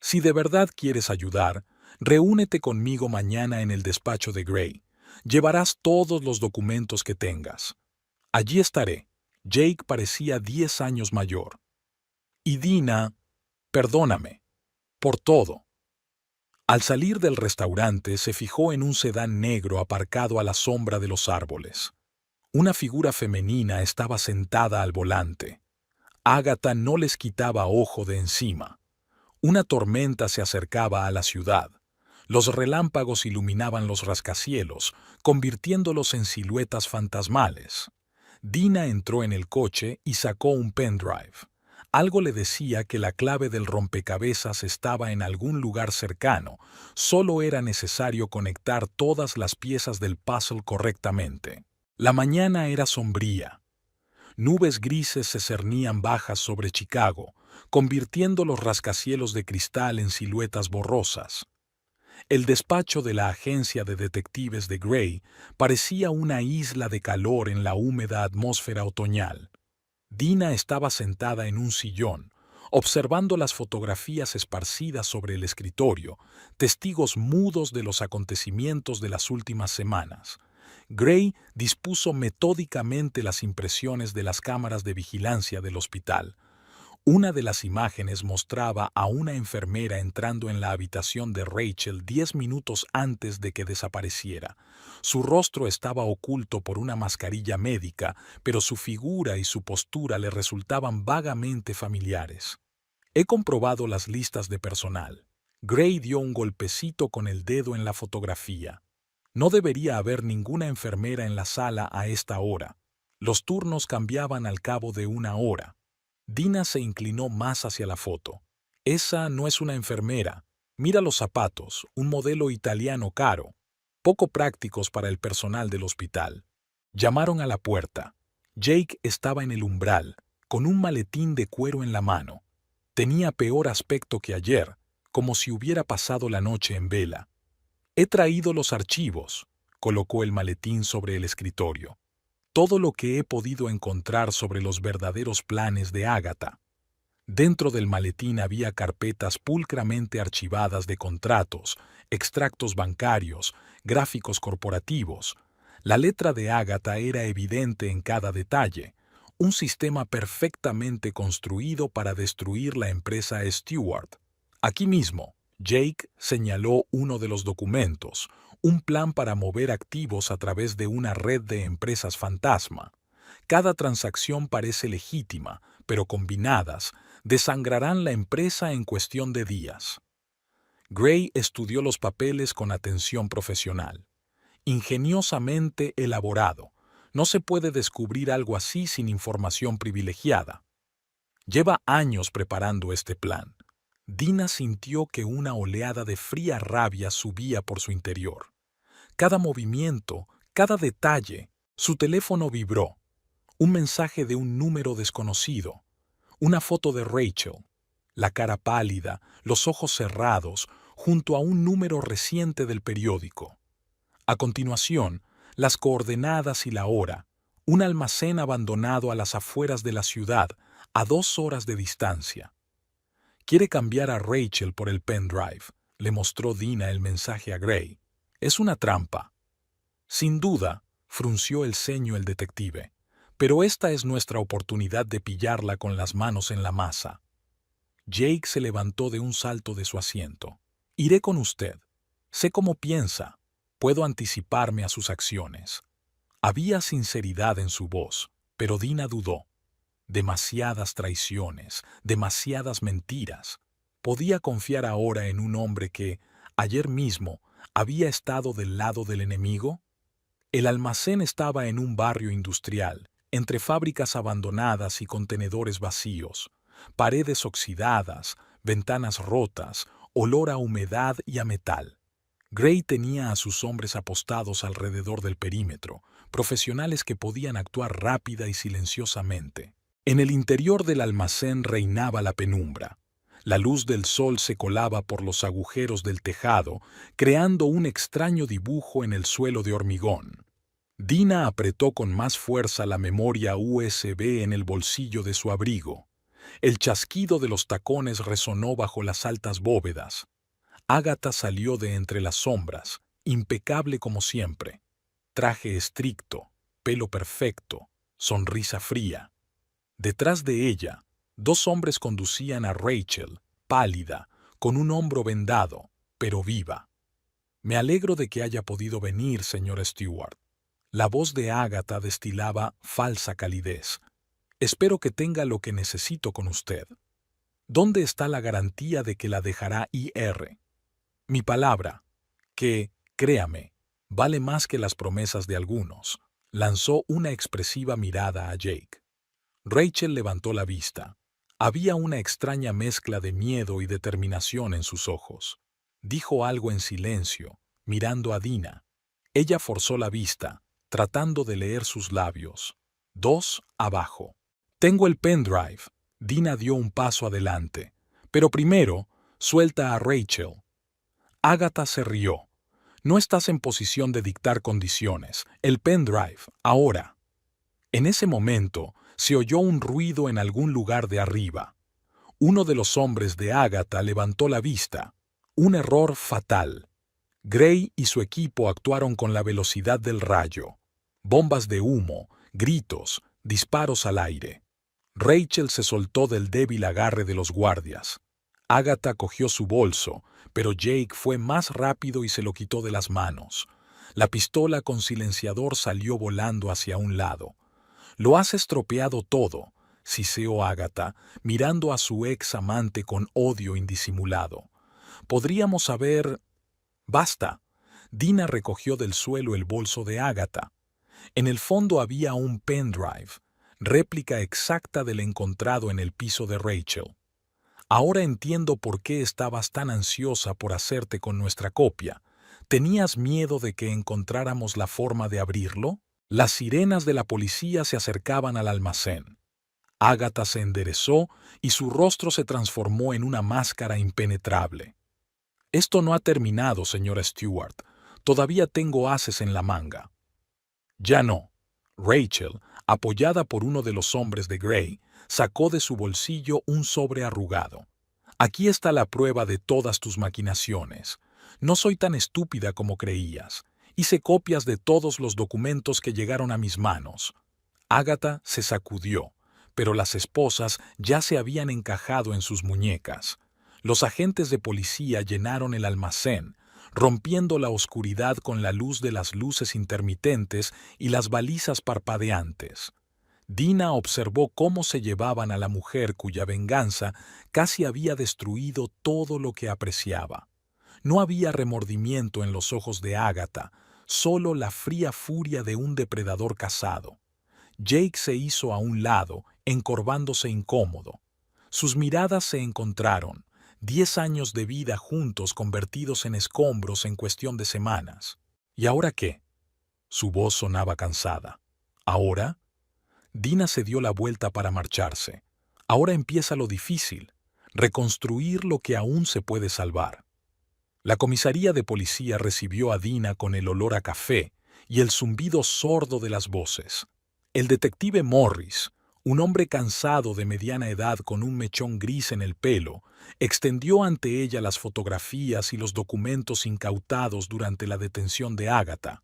Si de verdad quieres ayudar, reúnete conmigo mañana en el despacho de Gray. Llevarás todos los documentos que tengas. Allí estaré. Jake parecía 10 años mayor. Y Dina, perdóname. Por todo. Al salir del restaurante se fijó en un sedán negro aparcado a la sombra de los árboles. Una figura femenina estaba sentada al volante. Agatha no les quitaba ojo de encima. Una tormenta se acercaba a la ciudad. Los relámpagos iluminaban los rascacielos, convirtiéndolos en siluetas fantasmales. Dina entró en el coche y sacó un pendrive. Algo le decía que la clave del rompecabezas estaba en algún lugar cercano. Solo era necesario conectar todas las piezas del puzzle correctamente. La mañana era sombría. Nubes grises se cernían bajas sobre Chicago, convirtiendo los rascacielos de cristal en siluetas borrosas. El despacho de la agencia de detectives de Gray parecía una isla de calor en la húmeda atmósfera otoñal. Dina estaba sentada en un sillón, observando las fotografías esparcidas sobre el escritorio, testigos mudos de los acontecimientos de las últimas semanas. Gray dispuso metódicamente las impresiones de las cámaras de vigilancia del hospital. Una de las imágenes mostraba a una enfermera entrando en la habitación de Rachel 10 minutos antes de que desapareciera. Su rostro estaba oculto por una mascarilla médica, pero su figura y su postura le resultaban vagamente familiares. He comprobado las listas de personal. Gray dio un golpecito con el dedo en la fotografía. No debería haber ninguna enfermera en la sala a esta hora. Los turnos cambiaban al cabo de una hora. Dina se inclinó más hacia la foto. Esa no es una enfermera. Mira los zapatos, un modelo italiano caro, poco prácticos para el personal del hospital. Llamaron a la puerta. Jake estaba en el umbral, con un maletín de cuero en la mano. Tenía peor aspecto que ayer, como si hubiera pasado la noche en vela. He traído los archivos, colocó el maletín sobre el escritorio. Todo lo que he podido encontrar sobre los verdaderos planes de Agatha. Dentro del maletín había carpetas pulcramente archivadas de contratos, extractos bancarios, gráficos corporativos. La letra de Agatha era evidente en cada detalle. un sistema perfectamente construido para destruir la empresa Stewart. Aquí mismo, Jake señaló uno de los documentos, un plan para mover activos a través de una red de empresas fantasma. Cada transacción parece legítima, pero combinadas, desangrarán la empresa en cuestión de días. Gray estudió los papeles con atención profesional. Ingeniosamente elaborado. No se puede descubrir algo así sin información privilegiada. Lleva años preparando este plan. Dina sintió que una oleada de fría rabia subía por su interior. Cada movimiento, cada detalle, su teléfono vibró. Un mensaje de un número desconocido. Una foto de Rachel. La cara pálida, los ojos cerrados, junto a un número reciente del periódico. A continuación, las coordenadas y la hora. Un almacén abandonado a las afueras de la ciudad, a 2 horas de distancia. Quiere cambiar a Rachel por el pendrive, le mostró Dina el mensaje a Gray. Es una trampa. Sin duda, frunció el ceño el detective, pero esta es nuestra oportunidad de pillarla con las manos en la masa. Jake se levantó de un salto de su asiento. Iré con usted. Sé cómo piensa. Puedo anticiparme a sus acciones. Había sinceridad en su voz, pero Dina dudó. Demasiadas traiciones, demasiadas mentiras. ¿Podía confiar ahora en un hombre que, ayer mismo, había estado del lado del enemigo? El almacén estaba en un barrio industrial, entre fábricas abandonadas y contenedores vacíos, paredes oxidadas, ventanas rotas, olor a humedad y a metal. Gray tenía a sus hombres apostados alrededor del perímetro, profesionales que podían actuar rápida y silenciosamente. En el interior del almacén reinaba la penumbra. La luz del sol se colaba por los agujeros del tejado, creando un extraño dibujo en el suelo de hormigón. Dina apretó con más fuerza la memoria USB en el bolsillo de su abrigo. El chasquido de los tacones resonó bajo las altas bóvedas. Ágata salió de entre las sombras, impecable como siempre. Traje estricto, pelo perfecto, sonrisa fría. Detrás de ella, 2 hombres conducían a Rachel, pálida, con un hombro vendado, pero viva. Me alegro de que haya podido venir, señor Stewart. La voz de Ágata destilaba falsa calidez. Espero que tenga lo que necesito con usted. ¿Dónde está la garantía de que la dejará ir? Mi palabra, que, créame, vale más que las promesas de algunos. Lanzó una expresiva mirada a Jake. Rachel levantó la vista. Había una extraña mezcla de miedo y determinación en sus ojos. Dijo algo en silencio, mirando a Dina. Ella forzó la vista, tratando de leer sus labios. 2 abajo. Tengo el pendrive. Dina dio un paso adelante. Pero primero, suelta a Rachel. Ágata se rió. No estás en posición de dictar condiciones. El pendrive, ahora. En ese momento, se oyó un ruido en algún lugar de arriba. Uno de los hombres de Ágata levantó la vista. Un error fatal. Gray y su equipo actuaron con la velocidad del rayo. Bombas de humo, gritos, disparos al aire. Rachel se soltó del débil agarre de los guardias. Ágata cogió su bolso, pero Jake fue más rápido y se lo quitó de las manos. La pistola con silenciador salió volando hacia un lado. «Lo has estropeado todo», siseó Ágata, mirando a su ex amante con odio indisimulado. «Podríamos haber...» «Basta». Dina recogió del suelo el bolso de Ágata. En el fondo había un pendrive, réplica exacta del encontrado en el piso de Rachel. «Ahora entiendo por qué estabas tan ansiosa por hacerte con nuestra copia. ¿Tenías miedo de que encontráramos la forma de abrirlo?» Las sirenas de la policía se acercaban al almacén. Ágata se enderezó y su rostro se transformó en una máscara impenetrable. «Esto no ha terminado, señora Stewart. Todavía tengo ases en la manga». «Ya no». Rachel, apoyada por uno de los hombres de Gray, sacó de su bolsillo un sobre arrugado. «Aquí está la prueba de todas tus maquinaciones. No soy tan estúpida como creías. Hice copias de todos los documentos que llegaron a mis manos». Agatha se sacudió, pero las esposas ya se habían encajado en sus muñecas. Los agentes de policía llenaron el almacén, rompiendo la oscuridad con la luz de las luces intermitentes y las balizas parpadeantes. Dina observó cómo se llevaban a la mujer cuya venganza casi había destruido todo lo que apreciaba. No había remordimiento en los ojos de Agatha, solo la fría furia de un depredador cazado. Jake se hizo a un lado, encorvándose incómodo. Sus miradas se encontraron, 10 años de vida juntos convertidos en escombros en cuestión de semanas. ¿Y ahora qué? Su voz sonaba cansada. ¿Ahora? Dina se dio la vuelta para marcharse. Ahora empieza lo difícil, reconstruir lo que aún se puede salvar. La comisaría de policía recibió a Dina con el olor a café y el zumbido sordo de las voces. El detective Morris, un hombre cansado de mediana edad con un mechón gris en el pelo, extendió ante ella las fotografías y los documentos incautados durante la detención de Agatha.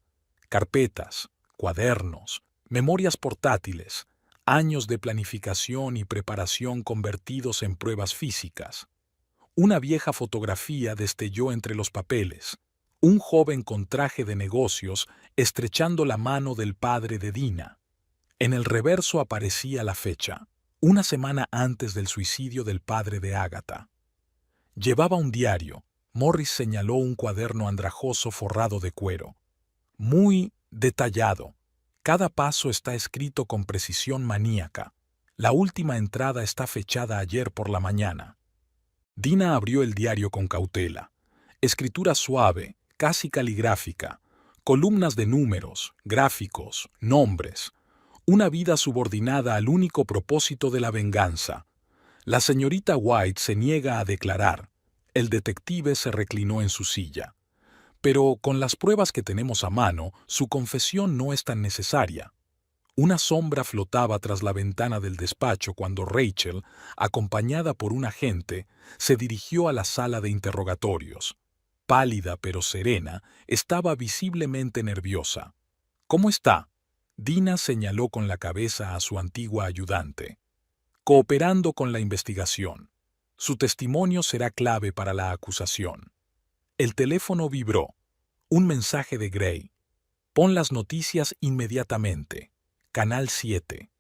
Carpetas, cuadernos, memorias portátiles, años de planificación y preparación convertidos en pruebas físicas. Una vieja fotografía destelló entre los papeles. Un joven con traje de negocios estrechando la mano del padre de Dina. En el reverso aparecía la fecha, una semana antes del suicidio del padre de Agatha. Llevaba un diario. Morris señaló un cuaderno andrajoso forrado de cuero. Muy detallado. Cada paso está escrito con precisión maníaca. La última entrada está fechada ayer por la mañana. Dina abrió el diario con cautela. Escritura suave, casi caligráfica, columnas de números, gráficos, nombres. Una vida subordinada al único propósito de la venganza. La señorita White se niega a declarar. El detective se reclinó en su silla. Pero con las pruebas que tenemos a mano, su confesión no es tan necesaria. Una sombra flotaba tras la ventana del despacho cuando Rachel, acompañada por un agente, se dirigió a la sala de interrogatorios. Pálida pero serena, estaba visiblemente nerviosa. ¿Cómo está? Dina señaló con la cabeza a su antigua ayudante. Cooperando con la investigación. Su testimonio será clave para la acusación. El teléfono vibró. Un mensaje de Gray. Pon las noticias inmediatamente. Canal 7.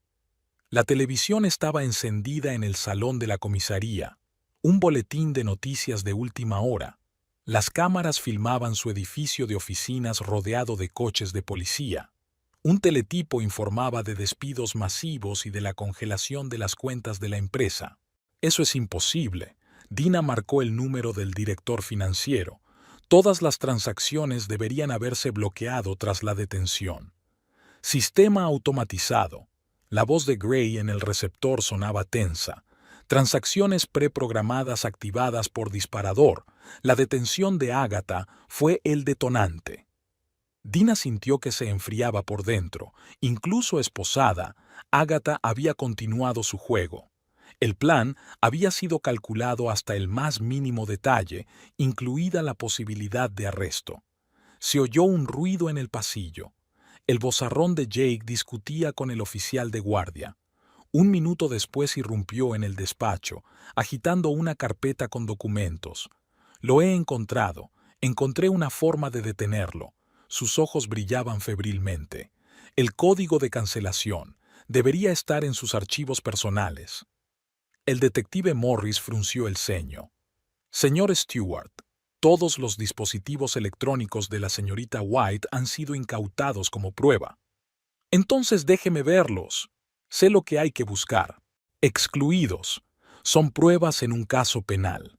La televisión estaba encendida en el salón de la comisaría. Un boletín de noticias de última hora. Las cámaras filmaban su edificio de oficinas rodeado de coches de policía. Un teletipo informaba de despidos masivos y de la congelación de las cuentas de la empresa. Eso es imposible. Dina marcó el número del director financiero. Todas las transacciones deberían haberse bloqueado tras la detención. Sistema automatizado. La voz de Gray en el receptor sonaba tensa. Transacciones preprogramadas activadas por disparador. La detención de Agatha fue el detonante. Dina sintió que se enfriaba por dentro. Incluso esposada, Agatha había continuado su juego. El plan había sido calculado hasta el más mínimo detalle, incluida la posibilidad de arresto. Se oyó un ruido en el pasillo. El vozarrón de Jake discutía con el oficial de guardia. Un minuto después irrumpió en el despacho, agitando una carpeta con documentos. Lo he encontrado. Encontré una forma de detenerlo. Sus ojos brillaban febrilmente. El código de cancelación debería estar en sus archivos personales. El detective Morris frunció el ceño. Señor Stewart, todos los dispositivos electrónicos de la señorita White han sido incautados como prueba. Entonces déjeme verlos. Sé lo que hay que buscar. Excluidos. Son pruebas en un caso penal.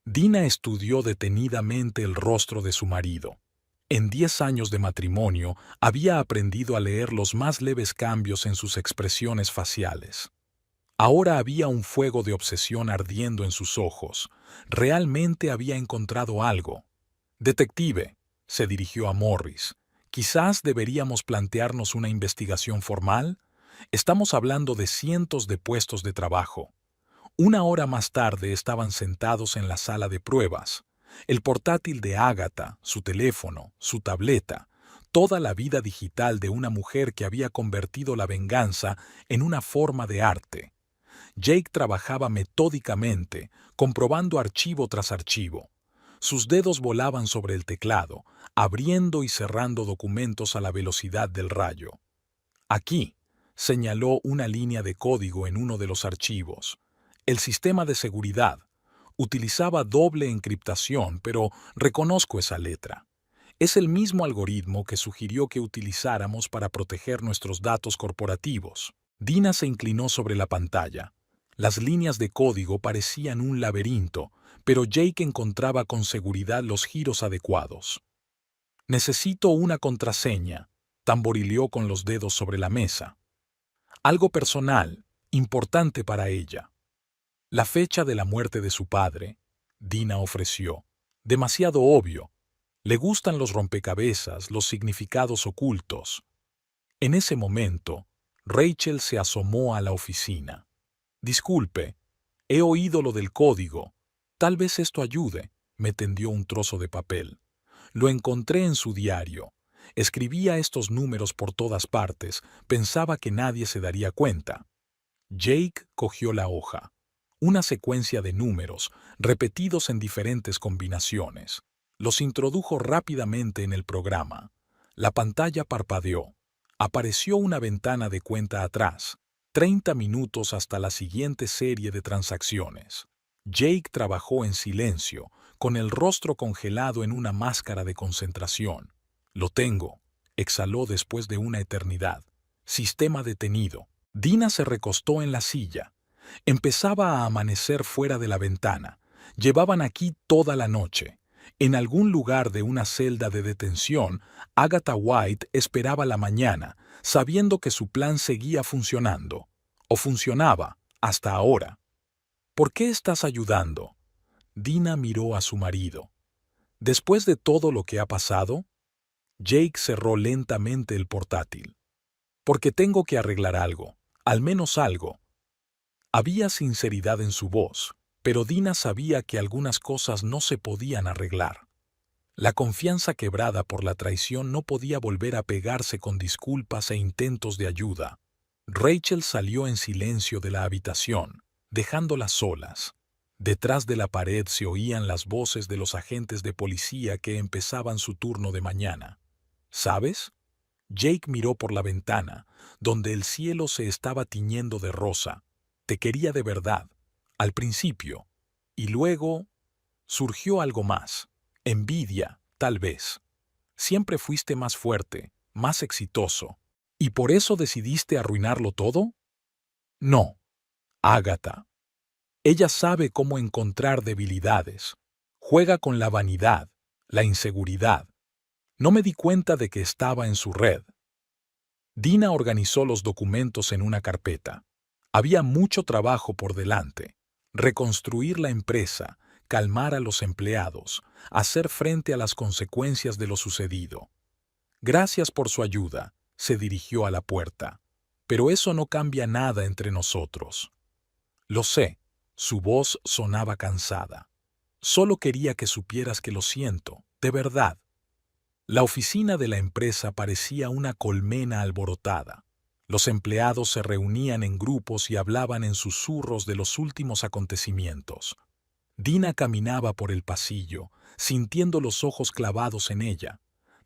Dina estudió detenidamente el rostro de su marido. En 10 años de matrimonio había aprendido a leer los más leves cambios en sus expresiones faciales. Ahora había un fuego de obsesión ardiendo en sus ojos. Realmente había encontrado algo. Detective, se dirigió a Morris, quizás deberíamos plantearnos una investigación formal. Estamos hablando de cientos de puestos de trabajo. 1 hora más tarde estaban sentados en la sala de pruebas. El portátil de Agatha, su teléfono, su tableta, toda la vida digital de una mujer que había convertido la venganza en una forma de arte. Jake trabajaba metódicamente, comprobando archivo tras archivo. Sus dedos volaban sobre el teclado, abriendo y cerrando documentos a la velocidad del rayo. Aquí, señaló una línea de código en uno de los archivos. El sistema de seguridad utilizaba doble encriptación, pero reconozco esa letra. Es el mismo algoritmo que sugirió que utilizáramos para proteger nuestros datos corporativos. Dina se inclinó sobre la pantalla. Las líneas de código parecían un laberinto, pero Jake encontraba con seguridad los giros adecuados. Necesito una contraseña, tamborileó con los dedos sobre la mesa. Algo personal, importante para ella. La fecha de la muerte de su padre, Dina ofreció. Demasiado obvio. Le gustan los rompecabezas, los significados ocultos. En ese momento, Rachel se asomó a la oficina. Disculpe, he oído lo del código. Tal vez esto ayude. Me tendió un trozo de papel. Lo encontré en su diario. Escribía estos números por todas partes. Pensaba que nadie se daría cuenta. Jake cogió la hoja. Una secuencia de números, repetidos en diferentes combinaciones. Los introdujo rápidamente en el programa. La pantalla parpadeó. Apareció una ventana de cuenta atrás. 30 minutos hasta la siguiente serie de transacciones. Jake trabajó en silencio, con el rostro congelado en una máscara de concentración. Lo tengo, exhaló después de una eternidad. Sistema detenido. Dina se recostó en la silla. Empezaba a amanecer fuera de la ventana. Llevaban aquí toda la noche. En algún lugar de una celda de detención, Agatha White esperaba la mañana, sabiendo que su plan seguía funcionando. O funcionaba, hasta ahora. ¿Por qué estás ayudando? Dina miró a su marido. ¿Después de todo lo que ha pasado? Jake cerró lentamente el portátil. Porque tengo que arreglar algo, al menos algo. Había sinceridad en su voz, pero Dina sabía que algunas cosas no se podían arreglar. La confianza quebrada por la traición no podía volver a pegarse con disculpas e intentos de ayuda. Rachel salió en silencio de la habitación, dejándolas solas. Detrás de la pared se oían las voces de los agentes de policía que empezaban su turno de mañana. ¿Sabes? Jake miró por la ventana, donde el cielo se estaba tiñendo de rosa. Te quería de verdad, al principio, y luego surgió algo más. Envidia, tal vez. Siempre fuiste más fuerte, más exitoso. ¿Y por eso decidiste arruinarlo todo? No, Agatha. Ella sabe cómo encontrar debilidades. Juega con la vanidad, la inseguridad. No me di cuenta de que estaba en su red. Dina organizó los documentos en una carpeta. Había mucho trabajo por delante. Reconstruir la empresa, calmar a los empleados, hacer frente a las consecuencias de lo sucedido. Gracias por su ayuda, se dirigió a la puerta. Pero eso no cambia nada entre nosotros. Lo sé, su voz sonaba cansada. Solo quería que supieras que lo siento, de verdad. La oficina de la empresa parecía una colmena alborotada. Los empleados se reunían en grupos y hablaban en susurros de los últimos acontecimientos. Dina caminaba por el pasillo, sintiendo los ojos clavados en ella,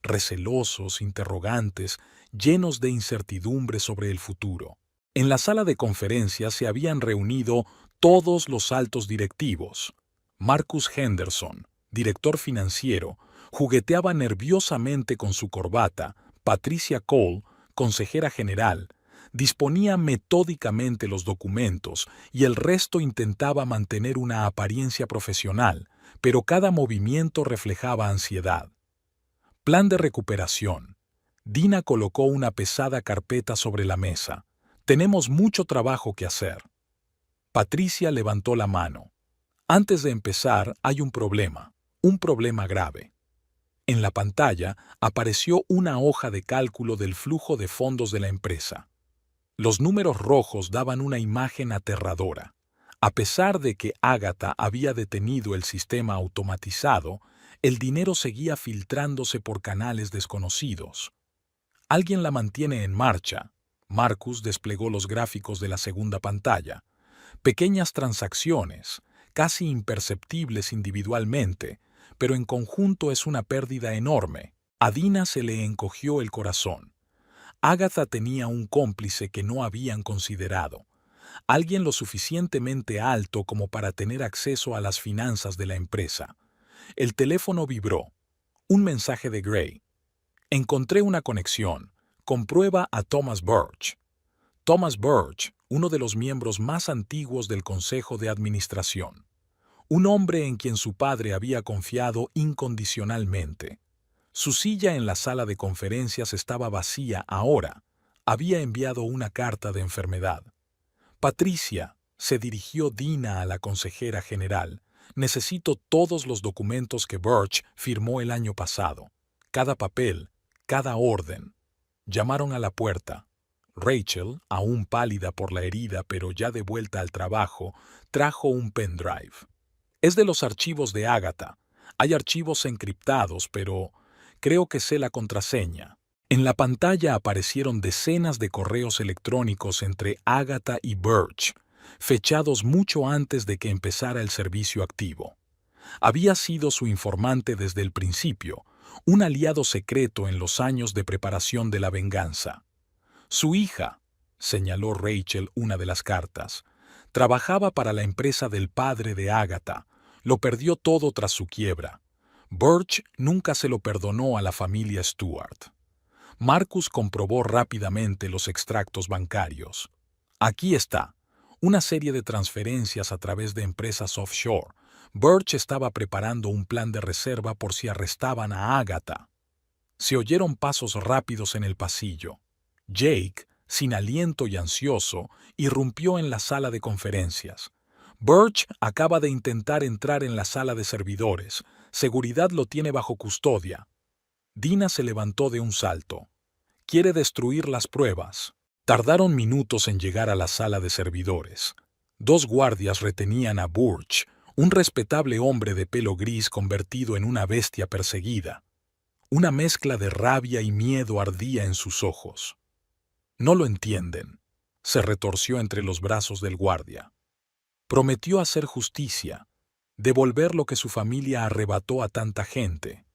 recelosos, interrogantes, llenos de incertidumbre sobre el futuro. En la sala de conferencias se habían reunido todos los altos directivos. Marcus Henderson, director financiero, jugueteaba nerviosamente con su corbata. Patricia Cole, consejera general, disponía metódicamente los documentos y el resto intentaba mantener una apariencia profesional, pero cada movimiento reflejaba ansiedad. Plan de recuperación. Dina colocó una pesada carpeta sobre la mesa. Tenemos mucho trabajo que hacer. Patricia levantó la mano. Antes de empezar, hay un problema grave. En la pantalla apareció una hoja de cálculo del flujo de fondos de la empresa. Los números rojos daban una imagen aterradora. A pesar de que Agatha había detenido el sistema automatizado, el dinero seguía filtrándose por canales desconocidos. Alguien la mantiene en marcha. Marcus desplegó los gráficos de la segunda pantalla. Pequeñas transacciones, casi imperceptibles individualmente, pero en conjunto es una pérdida enorme. A Dina se le encogió el corazón. Agatha tenía un cómplice que no habían considerado. Alguien lo suficientemente alto como para tener acceso a las finanzas de la empresa. El teléfono vibró. Un mensaje de Gray. Encontré una conexión. Comprueba a Thomas Birch. Thomas Birch, uno de los miembros más antiguos del Consejo de Administración. Un hombre en quien su padre había confiado incondicionalmente. Su silla en la sala de conferencias estaba vacía ahora. Había enviado una carta de enfermedad. Patricia, se dirigió Dina a la consejera general. Necesito todos los documentos que Birch firmó el año pasado. Cada papel, cada orden. Llamaron a la puerta. Rachel, aún pálida por la herida pero ya de vuelta al trabajo, trajo un pendrive. Es de los archivos de Agatha. Hay archivos encriptados, pero creo que sé la contraseña. En la pantalla aparecieron decenas de correos electrónicos entre Agatha y Birch, fechados mucho antes de que empezara el servicio activo. Había sido su informante desde el principio, un aliado secreto en los años de preparación de la venganza. Su hija, señaló Rachel una de las cartas, trabajaba para la empresa del padre de Agatha. Lo perdió todo tras su quiebra. Birch nunca se lo perdonó a la familia Stewart. Marcus comprobó rápidamente los extractos bancarios. Aquí está, una serie de transferencias a través de empresas offshore. Birch estaba preparando un plan de reserva por si arrestaban a Agatha. Se oyeron pasos rápidos en el pasillo. Jake, sin aliento y ansioso, irrumpió en la sala de conferencias. Birch acaba de intentar entrar en la sala de servidores. Seguridad lo tiene bajo custodia. Dina se levantó de un salto. Quiere destruir las pruebas. Tardaron minutos en llegar a la sala de servidores. 2 guardias retenían a Birch, un respetable hombre de pelo gris convertido en una bestia perseguida. Una mezcla de rabia y miedo ardía en sus ojos. No lo entienden. Se retorció entre los brazos del guardia. Prometió hacer justicia, devolver lo que su familia arrebató a tanta gente.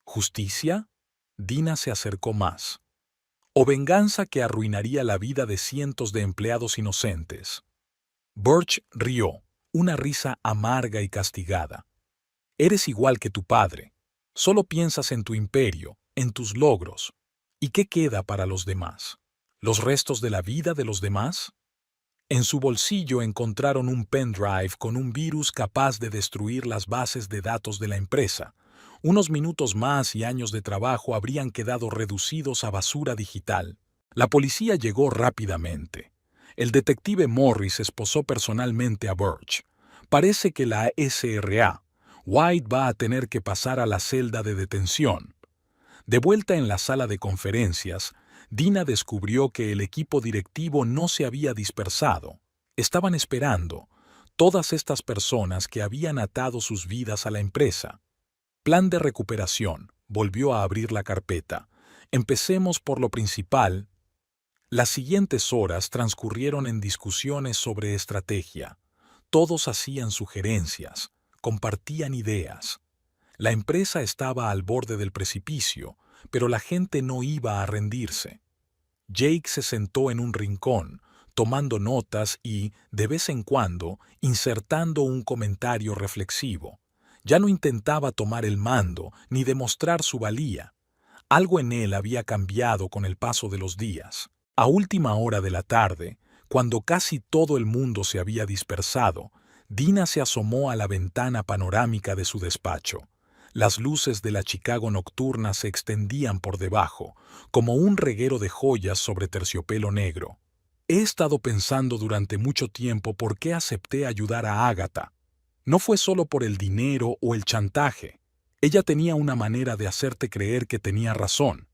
¿Justicia? Dina se acercó más. ¿O venganza que arruinaría la vida de cientos de empleados inocentes? Birch rió, una risa amarga y castigada. Eres igual que tu padre. Solo piensas en tu imperio, en tus logros. ¿Y qué queda para los demás? ¿Los restos de la vida de los demás? En su bolsillo encontraron un pendrive con un virus capaz de destruir las bases de datos de la empresa. Unos minutos más y años de trabajo habrían quedado reducidos a basura digital. La policía llegó rápidamente. El detective Morris esposó personalmente a Birch. Parece que la SRA, White, va a tener que pasar a la celda de detención. De vuelta en la sala de conferencias, Dina descubrió que el equipo directivo no se había dispersado. Estaban esperando, todas estas personas que habían atado sus vidas a la empresa. Plan de recuperación. Volvió a abrir la carpeta. Empecemos por lo principal. Las siguientes horas transcurrieron en discusiones sobre estrategia. Todos hacían sugerencias, compartían ideas. La empresa estaba al borde del precipicio, pero la gente no iba a rendirse. Jake se sentó en un rincón, tomando notas y, de vez en cuando, insertando un comentario reflexivo. Ya no intentaba tomar el mando ni demostrar su valía. Algo en él había cambiado con el paso de los días. A última hora de la tarde, cuando casi todo el mundo se había dispersado, Dina se asomó a la ventana panorámica de su despacho. Las luces de la Chicago nocturna se extendían por debajo, como un reguero de joyas sobre terciopelo negro. He estado pensando durante mucho tiempo por qué acepté ayudar a Agatha. No fue solo por el dinero o el chantaje. Ella tenía una manera de hacerte creer que tenía razón.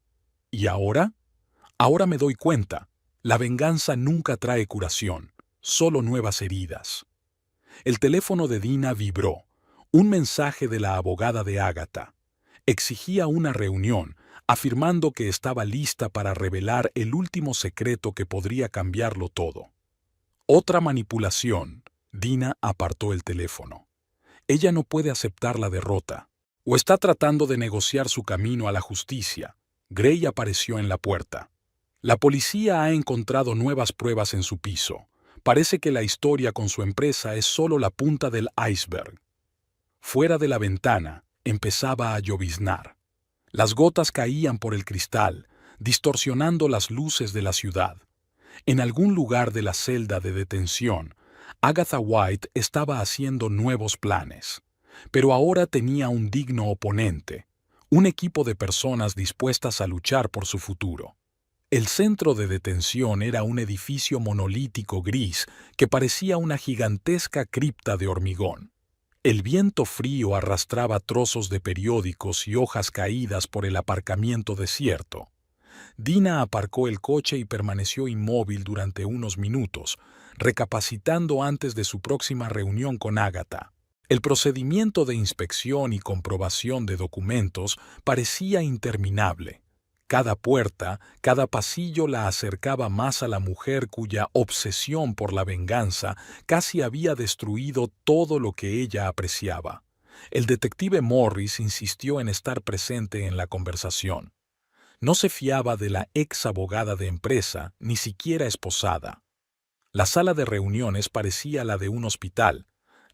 ¿Y ahora? Ahora me doy cuenta. La venganza nunca trae curación, solo nuevas heridas. El teléfono de Dina vibró. Un mensaje de la abogada de Agatha. Exigía una reunión, afirmando que estaba lista para revelar el último secreto que podría cambiarlo todo. Otra manipulación. Dina apartó el teléfono. Ella no puede aceptar la derrota. O está tratando de negociar su camino a la justicia. Gray apareció en la puerta. La policía ha encontrado nuevas pruebas en su piso. Parece que la historia con su empresa es solo la punta del iceberg. Fuera de la ventana, empezaba a lloviznar. Las gotas caían por el cristal, distorsionando las luces de la ciudad. En algún lugar de la celda de detención, Agatha White estaba haciendo nuevos planes. Pero ahora tenía un digno oponente, un equipo de personas dispuestas a luchar por su futuro. El centro de detención era un edificio monolítico gris que parecía una gigantesca cripta de hormigón. El viento frío arrastraba trozos de periódicos y hojas caídas por el aparcamiento desierto. Dina aparcó el coche y permaneció inmóvil durante unos minutos, recapacitando antes de su próxima reunión con Agatha. El procedimiento de inspección y comprobación de documentos parecía interminable. Cada puerta, cada pasillo la acercaba más a la mujer cuya obsesión por la venganza casi había destruido todo lo que ella apreciaba. El detective Morris insistió en estar presente en la conversación. No se fiaba de la ex abogada de empresa, ni siquiera esposada. La sala de reuniones parecía la de un hospital,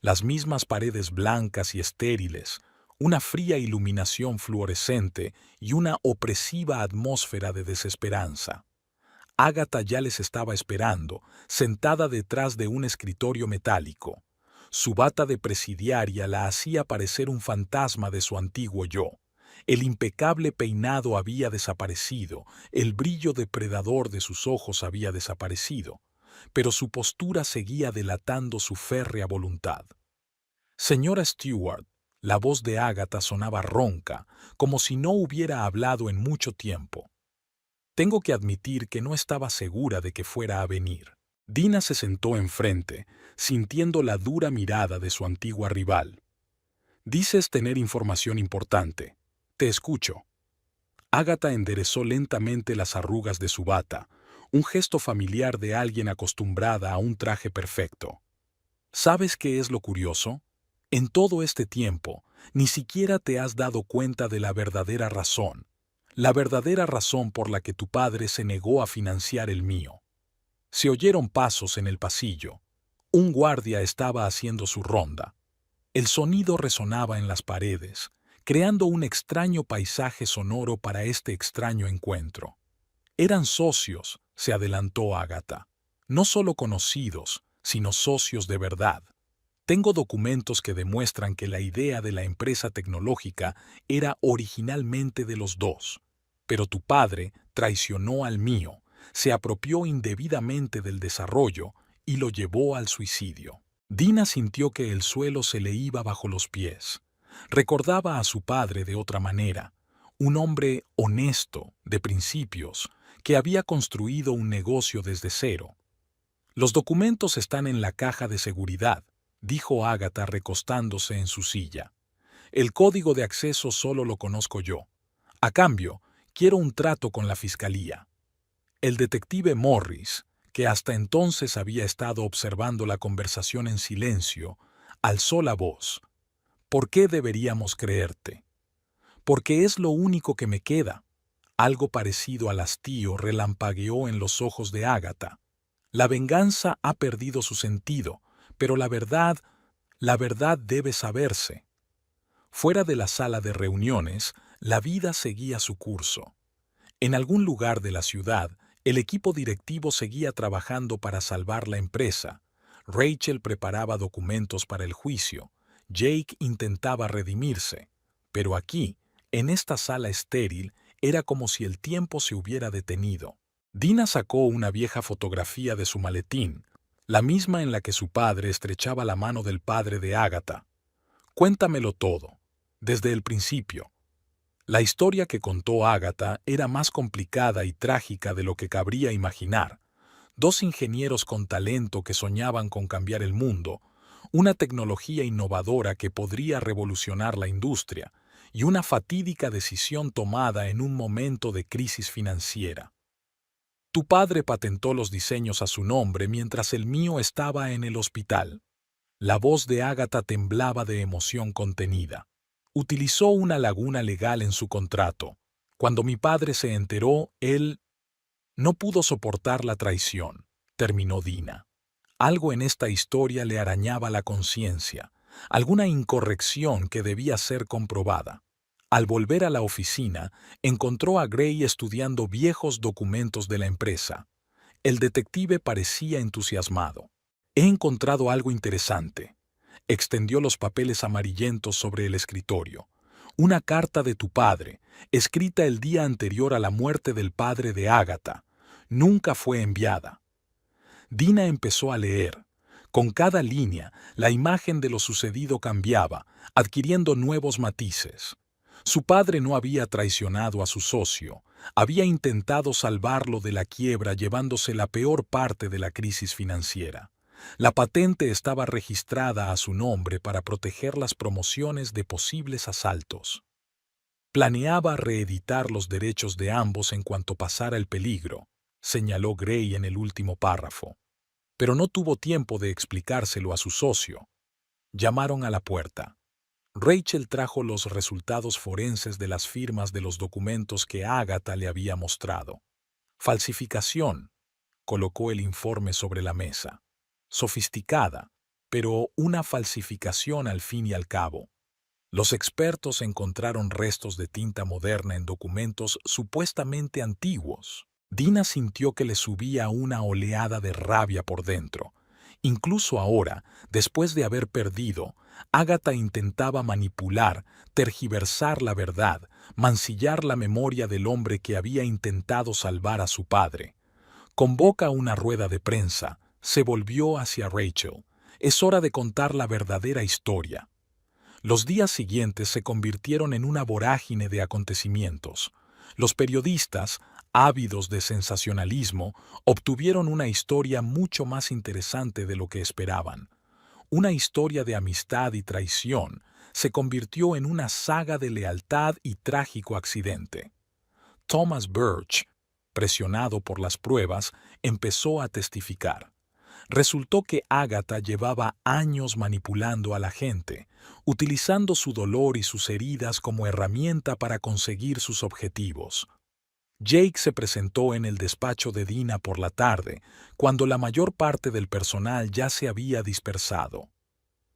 las mismas paredes blancas y estériles, una fría iluminación fluorescente y una opresiva atmósfera de desesperanza. Agatha ya les estaba esperando, sentada detrás de un escritorio metálico. Su bata de presidiaria la hacía parecer un fantasma de su antiguo yo. El impecable peinado había desaparecido, el brillo depredador de sus ojos había desaparecido, pero su postura seguía delatando su férrea voluntad. Señora Stewart, la voz de Agatha sonaba ronca, como si no hubiera hablado en mucho tiempo. Tengo que admitir que no estaba segura de que fuera a venir. Dina se sentó enfrente, sintiendo la dura mirada de su antigua rival. Dices tener información importante. Te escucho. Agatha enderezó lentamente las arrugas de su bata, un gesto familiar de alguien acostumbrada a un traje perfecto. ¿Sabes qué es lo curioso? En todo este tiempo, ni siquiera te has dado cuenta de la verdadera razón por la que tu padre se negó a financiar el mío. Se oyeron pasos en el pasillo. Un guardia estaba haciendo su ronda. El sonido resonaba en las paredes, creando un extraño paisaje sonoro para este extraño encuentro. Eran socios, se adelantó Agatha. No solo conocidos, sino socios de verdad. Tengo documentos que demuestran que la idea de la empresa tecnológica era originalmente de los dos. Pero tu padre traicionó al mío, se apropió indebidamente del desarrollo y lo llevó al suicidio. Dina sintió que el suelo se le iba bajo los pies. Recordaba a su padre de otra manera, un hombre honesto, de principios, que había construido un negocio desde cero. Los documentos están en la caja de seguridad, dijo Agatha recostándose en su silla. El código de acceso solo lo conozco yo. A cambio, quiero un trato con la fiscalía. El detective Morris, que hasta entonces había estado observando la conversación en silencio, alzó la voz. ¿Por qué deberíamos creerte? Porque es lo único que me queda. Algo parecido al hastío relampagueó en los ojos de Agatha. La venganza ha perdido su sentido, pero la verdad debe saberse. Fuera de la sala de reuniones, la vida seguía su curso. En algún lugar de la ciudad, el equipo directivo seguía trabajando para salvar la empresa. Rachel preparaba documentos para el juicio. Jake intentaba redimirse. Pero aquí, en esta sala estéril, era como si el tiempo se hubiera detenido. Dina sacó una vieja fotografía de su maletín, la misma en la que su padre estrechaba la mano del padre de Agatha. Cuéntamelo todo, desde el principio. La historia que contó Agatha era más complicada y trágica de lo que cabría imaginar. Dos ingenieros con talento que soñaban con cambiar el mundo, una tecnología innovadora que podría revolucionar la industria, y una fatídica decisión tomada en un momento de crisis financiera. Tu padre patentó los diseños a su nombre mientras el mío estaba en el hospital. La voz de Ágata temblaba de emoción contenida. Utilizó una laguna legal en su contrato. Cuando mi padre se enteró, él no pudo soportar la traición, terminó Dina. Algo en esta historia le arañaba la conciencia, alguna incorrección que debía ser comprobada. Al volver a la oficina, encontró a Gray estudiando viejos documentos de la empresa. El detective parecía entusiasmado. He encontrado algo interesante. Extendió los papeles amarillentos sobre el escritorio. Una carta de tu padre, escrita el día anterior a la muerte del padre de Ágata. Nunca fue enviada. Dina empezó a leer. Con cada línea, la imagen de lo sucedido cambiaba, adquiriendo nuevos matices. Su padre no había traicionado a su socio, había intentado salvarlo de la quiebra llevándose la peor parte de la crisis financiera. La patente estaba registrada a su nombre para proteger las promociones de posibles asaltos. Planeaba reeditar los derechos de ambos en cuanto pasara el peligro, señaló Gray en el último párrafo. Pero no tuvo tiempo de explicárselo a su socio. Llamaron a la puerta. Rachel trajo los resultados forenses de las firmas de los documentos que Ágata le había mostrado. Falsificación. Colocó el informe sobre la mesa. Sofisticada, pero una falsificación al fin y al cabo. Los expertos encontraron restos de tinta moderna en documentos supuestamente antiguos. Dina sintió que le subía una oleada de rabia por dentro. Incluso ahora, después de haber perdido, Ágata intentaba manipular, tergiversar la verdad, mancillar la memoria del hombre que había intentado salvar a su padre. Convoca una rueda de prensa. Se volvió hacia Rachel. Es hora de contar la verdadera historia. Los días siguientes se convirtieron en una vorágine de acontecimientos. Los periodistas, ávidos de sensacionalismo, obtuvieron una historia mucho más interesante de lo que esperaban. Una historia de amistad y traición se convirtió en una saga de lealtad y trágico accidente. Thomas Birch, presionado por las pruebas, empezó a testificar. Resultó que Ágata llevaba años manipulando a la gente, utilizando su dolor y sus heridas como herramienta para conseguir sus objetivos. Jake se presentó en el despacho de Dina por la tarde, cuando la mayor parte del personal ya se había dispersado.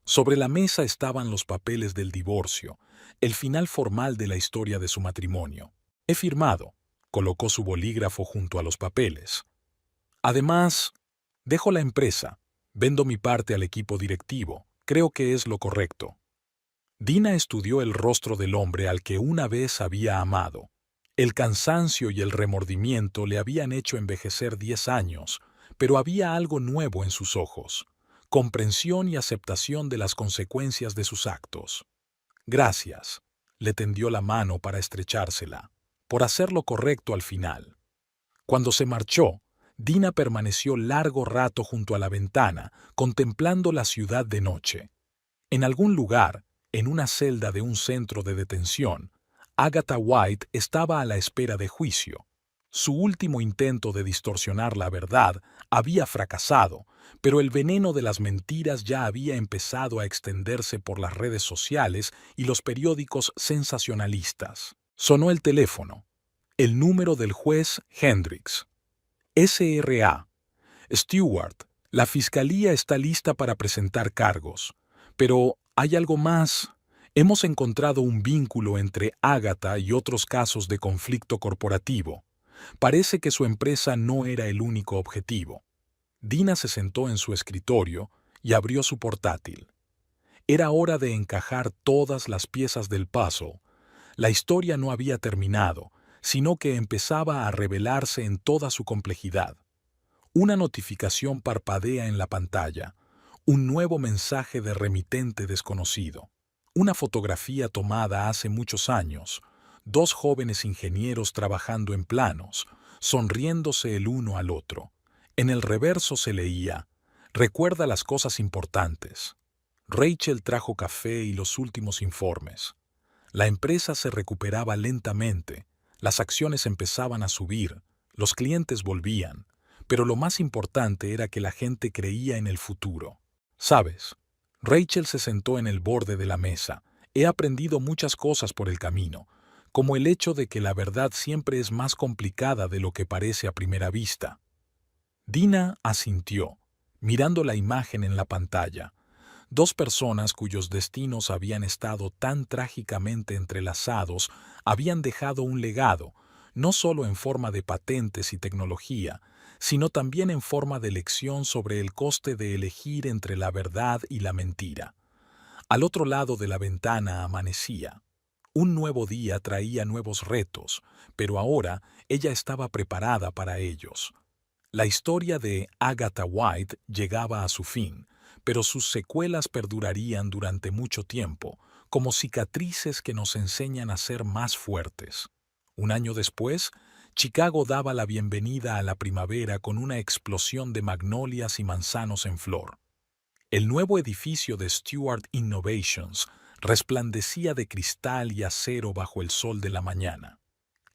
Sobre la mesa estaban los papeles del divorcio, el final formal de la historia de su matrimonio. He firmado. Colocó su bolígrafo junto a los papeles. Además, dejo la empresa, vendo mi parte al equipo directivo, creo que es lo correcto. Dina estudió el rostro del hombre al que una vez había amado. El cansancio y el remordimiento le habían hecho envejecer 10 años, pero había algo nuevo en sus ojos, comprensión y aceptación de las consecuencias de sus actos. Gracias, le tendió la mano para estrechársela, por hacer lo correcto al final. Cuando se marchó, Dina permaneció largo rato junto a la ventana, contemplando la ciudad de noche. En algún lugar, en una celda de un centro de detención, Agatha White estaba a la espera de juicio. Su último intento de distorsionar la verdad había fracasado, pero el veneno de las mentiras ya había empezado a extenderse por las redes sociales y los periódicos sensacionalistas. Sonó el teléfono. El número del juez Hendricks. S.R.A. Stewart, la fiscalía está lista para presentar cargos. Pero hay algo más. Hemos encontrado un vínculo entre Ágata y otros casos de conflicto corporativo. Parece que su empresa no era el único objetivo. Dina se sentó en su escritorio y abrió su portátil. Era hora de encajar todas las piezas del puzzle. La historia no había terminado, sino que empezaba a revelarse en toda su complejidad. Una notificación parpadea en la pantalla, un nuevo mensaje de remitente desconocido. Una fotografía tomada hace muchos años, 2 jóvenes ingenieros trabajando en planos, sonriéndose el uno al otro. En el reverso se leía: recuerda las cosas importantes. Rachel trajo café y los últimos informes. La empresa se recuperaba lentamente, las acciones empezaban a subir, los clientes volvían, pero lo más importante era que la gente creía en el futuro. ¿Sabes? Rachel se sentó en el borde de la mesa. He aprendido muchas cosas por el camino, como el hecho de que la verdad siempre es más complicada de lo que parece a primera vista. Dina asintió, mirando la imagen en la pantalla. Dos personas cuyos destinos habían estado tan trágicamente entrelazados habían dejado un legado, no solo en forma de patentes y tecnología, sino también en forma de lección sobre el coste de elegir entre la verdad y la mentira. Al otro lado de la ventana amanecía. Un nuevo día traía nuevos retos, pero ahora ella estaba preparada para ellos. La historia de Agatha White llegaba a su fin, pero sus secuelas perdurarían durante mucho tiempo, como cicatrices que nos enseñan a ser más fuertes. Un año después, Chicago daba la bienvenida a la primavera con una explosión de magnolias y manzanos en flor. El nuevo edificio de Stewart Innovations resplandecía de cristal y acero bajo el sol de la mañana.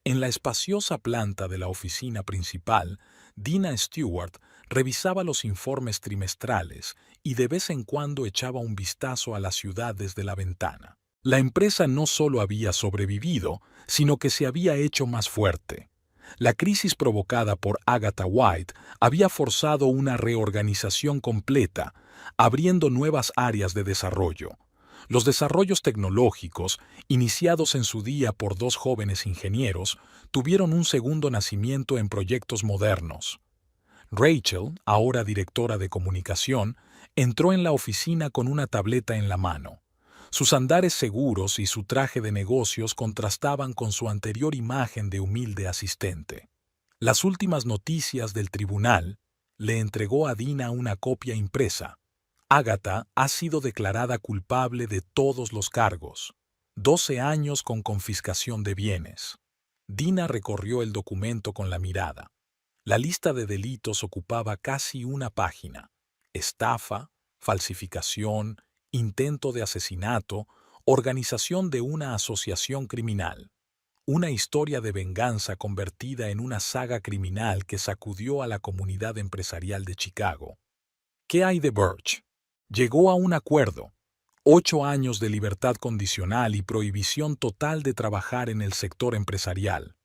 En la espaciosa planta de la oficina principal, Dina Stewart revisaba los informes trimestrales y de vez en cuando echaba un vistazo a la ciudad desde la ventana. La empresa no solo había sobrevivido, sino que se había hecho más fuerte. La crisis provocada por Agatha White había forzado una reorganización completa, abriendo nuevas áreas de desarrollo. Los desarrollos tecnológicos, iniciados en su día por dos jóvenes ingenieros, tuvieron un segundo nacimiento en proyectos modernos. Rachel, ahora directora de comunicación, entró en la oficina con una tableta en la mano. Sus andares seguros y su traje de negocios contrastaban con su anterior imagen de humilde asistente. Las últimas noticias del tribunal le entregó a Dina una copia impresa. Agatha ha sido declarada culpable de todos los cargos. 12 años con confiscación de bienes. Dina recorrió el documento con la mirada. La lista de delitos ocupaba casi una página. Estafa, falsificación, intento de asesinato, organización de una asociación criminal. Una historia de venganza convertida en una saga criminal que sacudió a la comunidad empresarial de Chicago. ¿Qué hay de Birch? Llegó a un acuerdo. 8 años de libertad condicional y prohibición total de trabajar en el sector empresarial.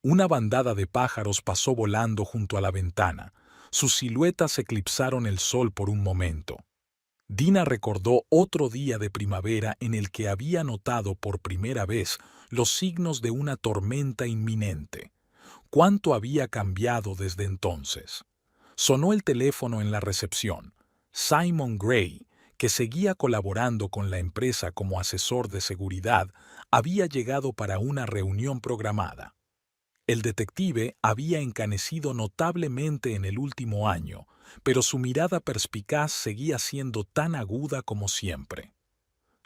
Una bandada de pájaros pasó volando junto a la ventana. Sus siluetas eclipsaron el sol por un momento. Dina recordó otro día de primavera en el que había notado por primera vez los signos de una tormenta inminente. ¿Cuánto había cambiado desde entonces? Sonó el teléfono en la recepción. Simon Gray, que seguía colaborando con la empresa como asesor de seguridad, había llegado para una reunión programada. El detective había encanecido notablemente en el último año, pero su mirada perspicaz seguía siendo tan aguda como siempre.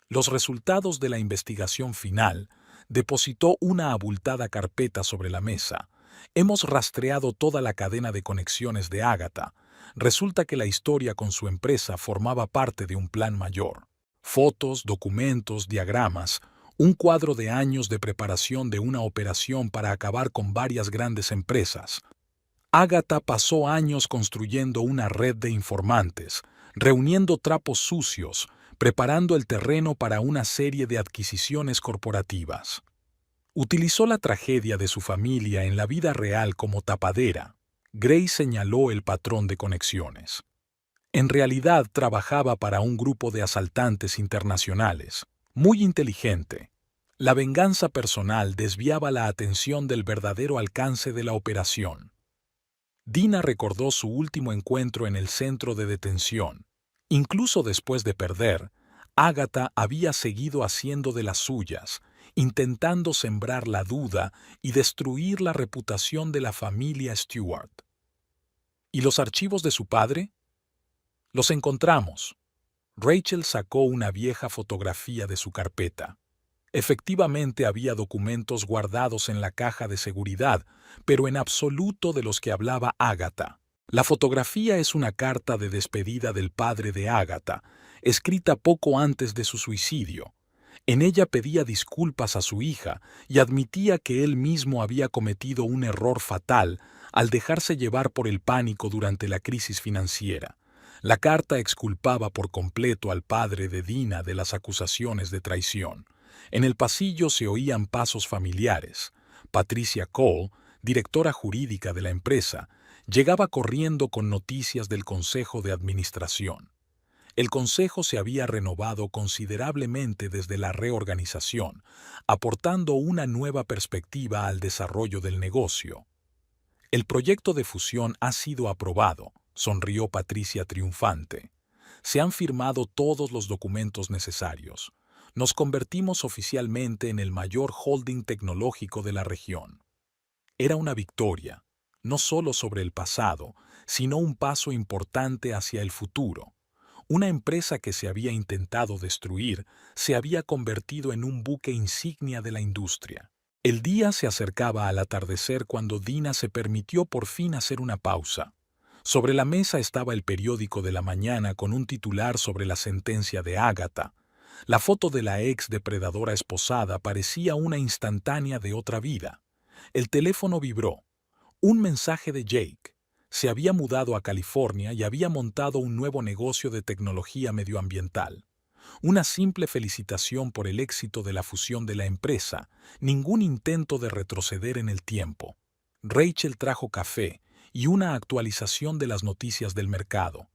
Los resultados de la investigación final depositó una abultada carpeta sobre la mesa. Hemos rastreado toda la cadena de conexiones de Agatha. Resulta que la historia con su empresa formaba parte de un plan mayor. Fotos, documentos, diagramas, un cuadro de años de preparación de una operación para acabar con varias grandes empresas. Agatha pasó años construyendo una red de informantes, reuniendo trapos sucios, preparando el terreno para una serie de adquisiciones corporativas. Utilizó la tragedia de su familia en la vida real como tapadera. Gray señaló el patrón de conexiones. En realidad trabajaba para un grupo de asaltantes internacionales, muy inteligente. La venganza personal desviaba la atención del verdadero alcance de la operación. Dina recordó su último encuentro en el centro de detención. Incluso después de perder, Agatha había seguido haciendo de las suyas, intentando sembrar la duda y destruir la reputación de la familia Stewart. ¿Y los archivos de su padre? Los encontramos. Rachel sacó una vieja fotografía de su carpeta. Efectivamente había documentos guardados en la caja de seguridad, pero en absoluto de los que hablaba Agatha. La fotografía es una carta de despedida del padre de Agatha, escrita poco antes de su suicidio. En ella pedía disculpas a su hija y admitía que él mismo había cometido un error fatal al dejarse llevar por el pánico durante la crisis financiera. La carta exculpaba por completo al padre de Dina de las acusaciones de traición. En el pasillo se oían pasos familiares. Patricia Cole, directora jurídica de la empresa, llegaba corriendo con noticias del Consejo de Administración. El Consejo se había renovado considerablemente desde la reorganización, aportando una nueva perspectiva al desarrollo del negocio. El proyecto de fusión ha sido aprobado, sonrió Patricia triunfante. Se han firmado todos los documentos necesarios. Nos convertimos oficialmente en el mayor holding tecnológico de la región. Era una victoria, no solo sobre el pasado, sino un paso importante hacia el futuro. Una empresa que se había intentado destruir se había convertido en un buque insignia de la industria. El día se acercaba al atardecer cuando Dina se permitió por fin hacer una pausa. Sobre la mesa estaba el periódico de la mañana con un titular sobre la sentencia de Ágata. La foto de la ex depredadora esposada parecía una instantánea de otra vida. El teléfono vibró. Un mensaje de Jake. Se había mudado a California y había montado un nuevo negocio de tecnología medioambiental. Una simple felicitación por el éxito de la fusión de la empresa, ningún intento de retroceder en el tiempo. Rachel trajo café y una actualización de las noticias del mercado.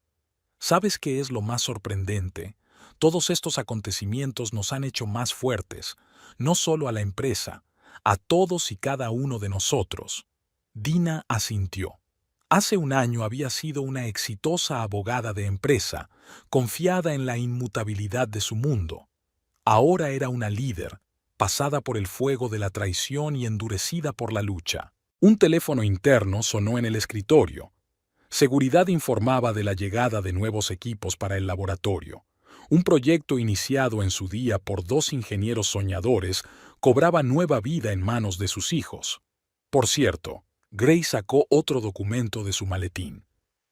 ¿Sabes qué es lo más sorprendente? Todos estos acontecimientos nos han hecho más fuertes, no solo a la empresa, a todos y cada uno de nosotros. Dina asintió. Hace un año había sido una exitosa abogada de empresa, confiada en la inmutabilidad de su mundo. Ahora era una líder, pasada por el fuego de la traición y endurecida por la lucha. Un teléfono interno sonó en el escritorio. Seguridad informaba de la llegada de nuevos equipos para el laboratorio. Un proyecto iniciado en su día por dos ingenieros soñadores cobraba nueva vida en manos de sus hijos. Por cierto, Gray sacó otro documento de su maletín.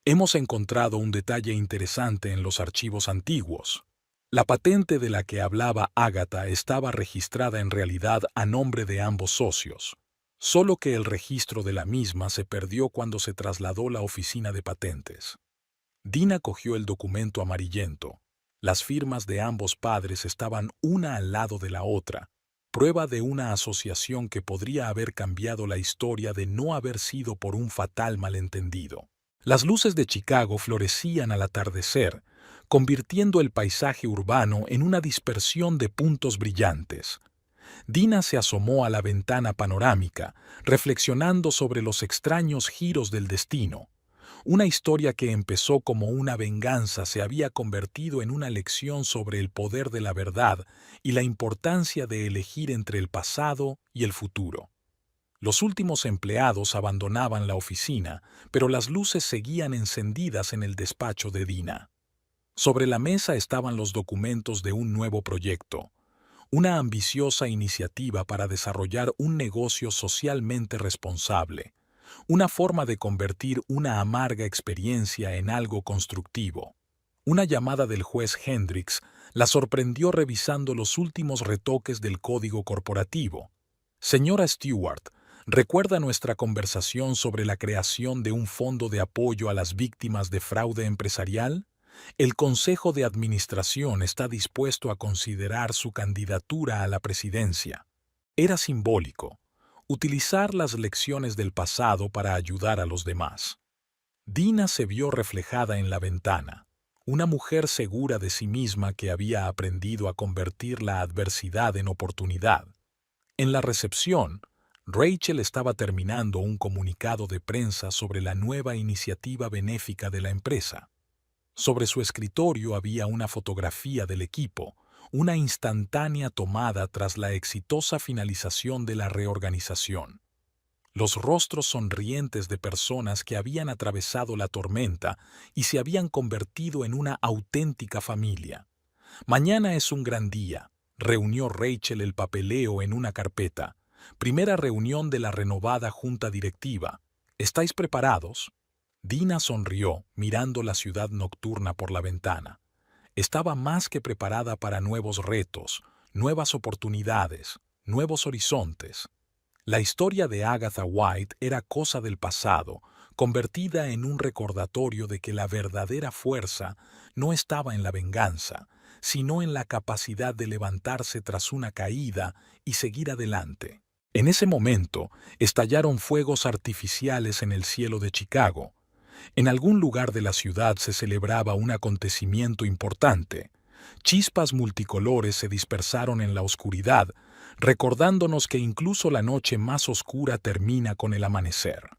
Hemos encontrado un detalle interesante en los archivos antiguos. La patente de la que hablaba Ágata estaba registrada en realidad a nombre de ambos socios, solo que el registro de la misma se perdió cuando se trasladó la oficina de patentes. Dina cogió el documento amarillento. Las firmas de ambos padres estaban una al lado de la otra, prueba de una asociación que podría haber cambiado la historia de no haber sido por un fatal malentendido. Las luces de Chicago florecían al atardecer, convirtiendo el paisaje urbano en una dispersión de puntos brillantes. Dina se asomó a la ventana panorámica, reflexionando sobre los extraños giros del destino. Una historia que empezó como una venganza se había convertido en una lección sobre el poder de la verdad y la importancia de elegir entre el pasado y el futuro. Los últimos empleados abandonaban la oficina, pero las luces seguían encendidas en el despacho de Dina. Sobre la mesa estaban los documentos de un nuevo proyecto, una ambiciosa iniciativa para desarrollar un negocio socialmente responsable, una forma de convertir una amarga experiencia en algo constructivo. Una llamada del juez Hendricks la sorprendió revisando los últimos retoques del código corporativo. Señora Stewart, ¿recuerda nuestra conversación sobre la creación de un fondo de apoyo a las víctimas de fraude empresarial? El Consejo de Administración está dispuesto a considerar su candidatura a la presidencia. Era simbólico. Utilizar las lecciones del pasado para ayudar a los demás. Dina se vio reflejada en la ventana, una mujer segura de sí misma que había aprendido a convertir la adversidad en oportunidad. En la recepción, Rachel estaba terminando un comunicado de prensa sobre la nueva iniciativa benéfica de la empresa. Sobre su escritorio había una fotografía del equipo, una instantánea tomada tras la exitosa finalización de la reorganización. Los rostros sonrientes de personas que habían atravesado la tormenta y se habían convertido en una auténtica familia. Mañana es un gran día, reunió Rachel el papeleo en una carpeta. Primera reunión de la renovada junta directiva. ¿Estáis preparados? Dina sonrió, mirando la ciudad nocturna por la ventana. Estaba más que preparada para nuevos retos, nuevas oportunidades, nuevos horizontes. La historia de Agatha White era cosa del pasado, convertida en un recordatorio de que la verdadera fuerza no estaba en la venganza, sino en la capacidad de levantarse tras una caída y seguir adelante. En ese momento, estallaron fuegos artificiales en el cielo de Chicago. En algún lugar de la ciudad se celebraba un acontecimiento importante. Chispas multicolores se dispersaron en la oscuridad, recordándonos que incluso la noche más oscura termina con el amanecer.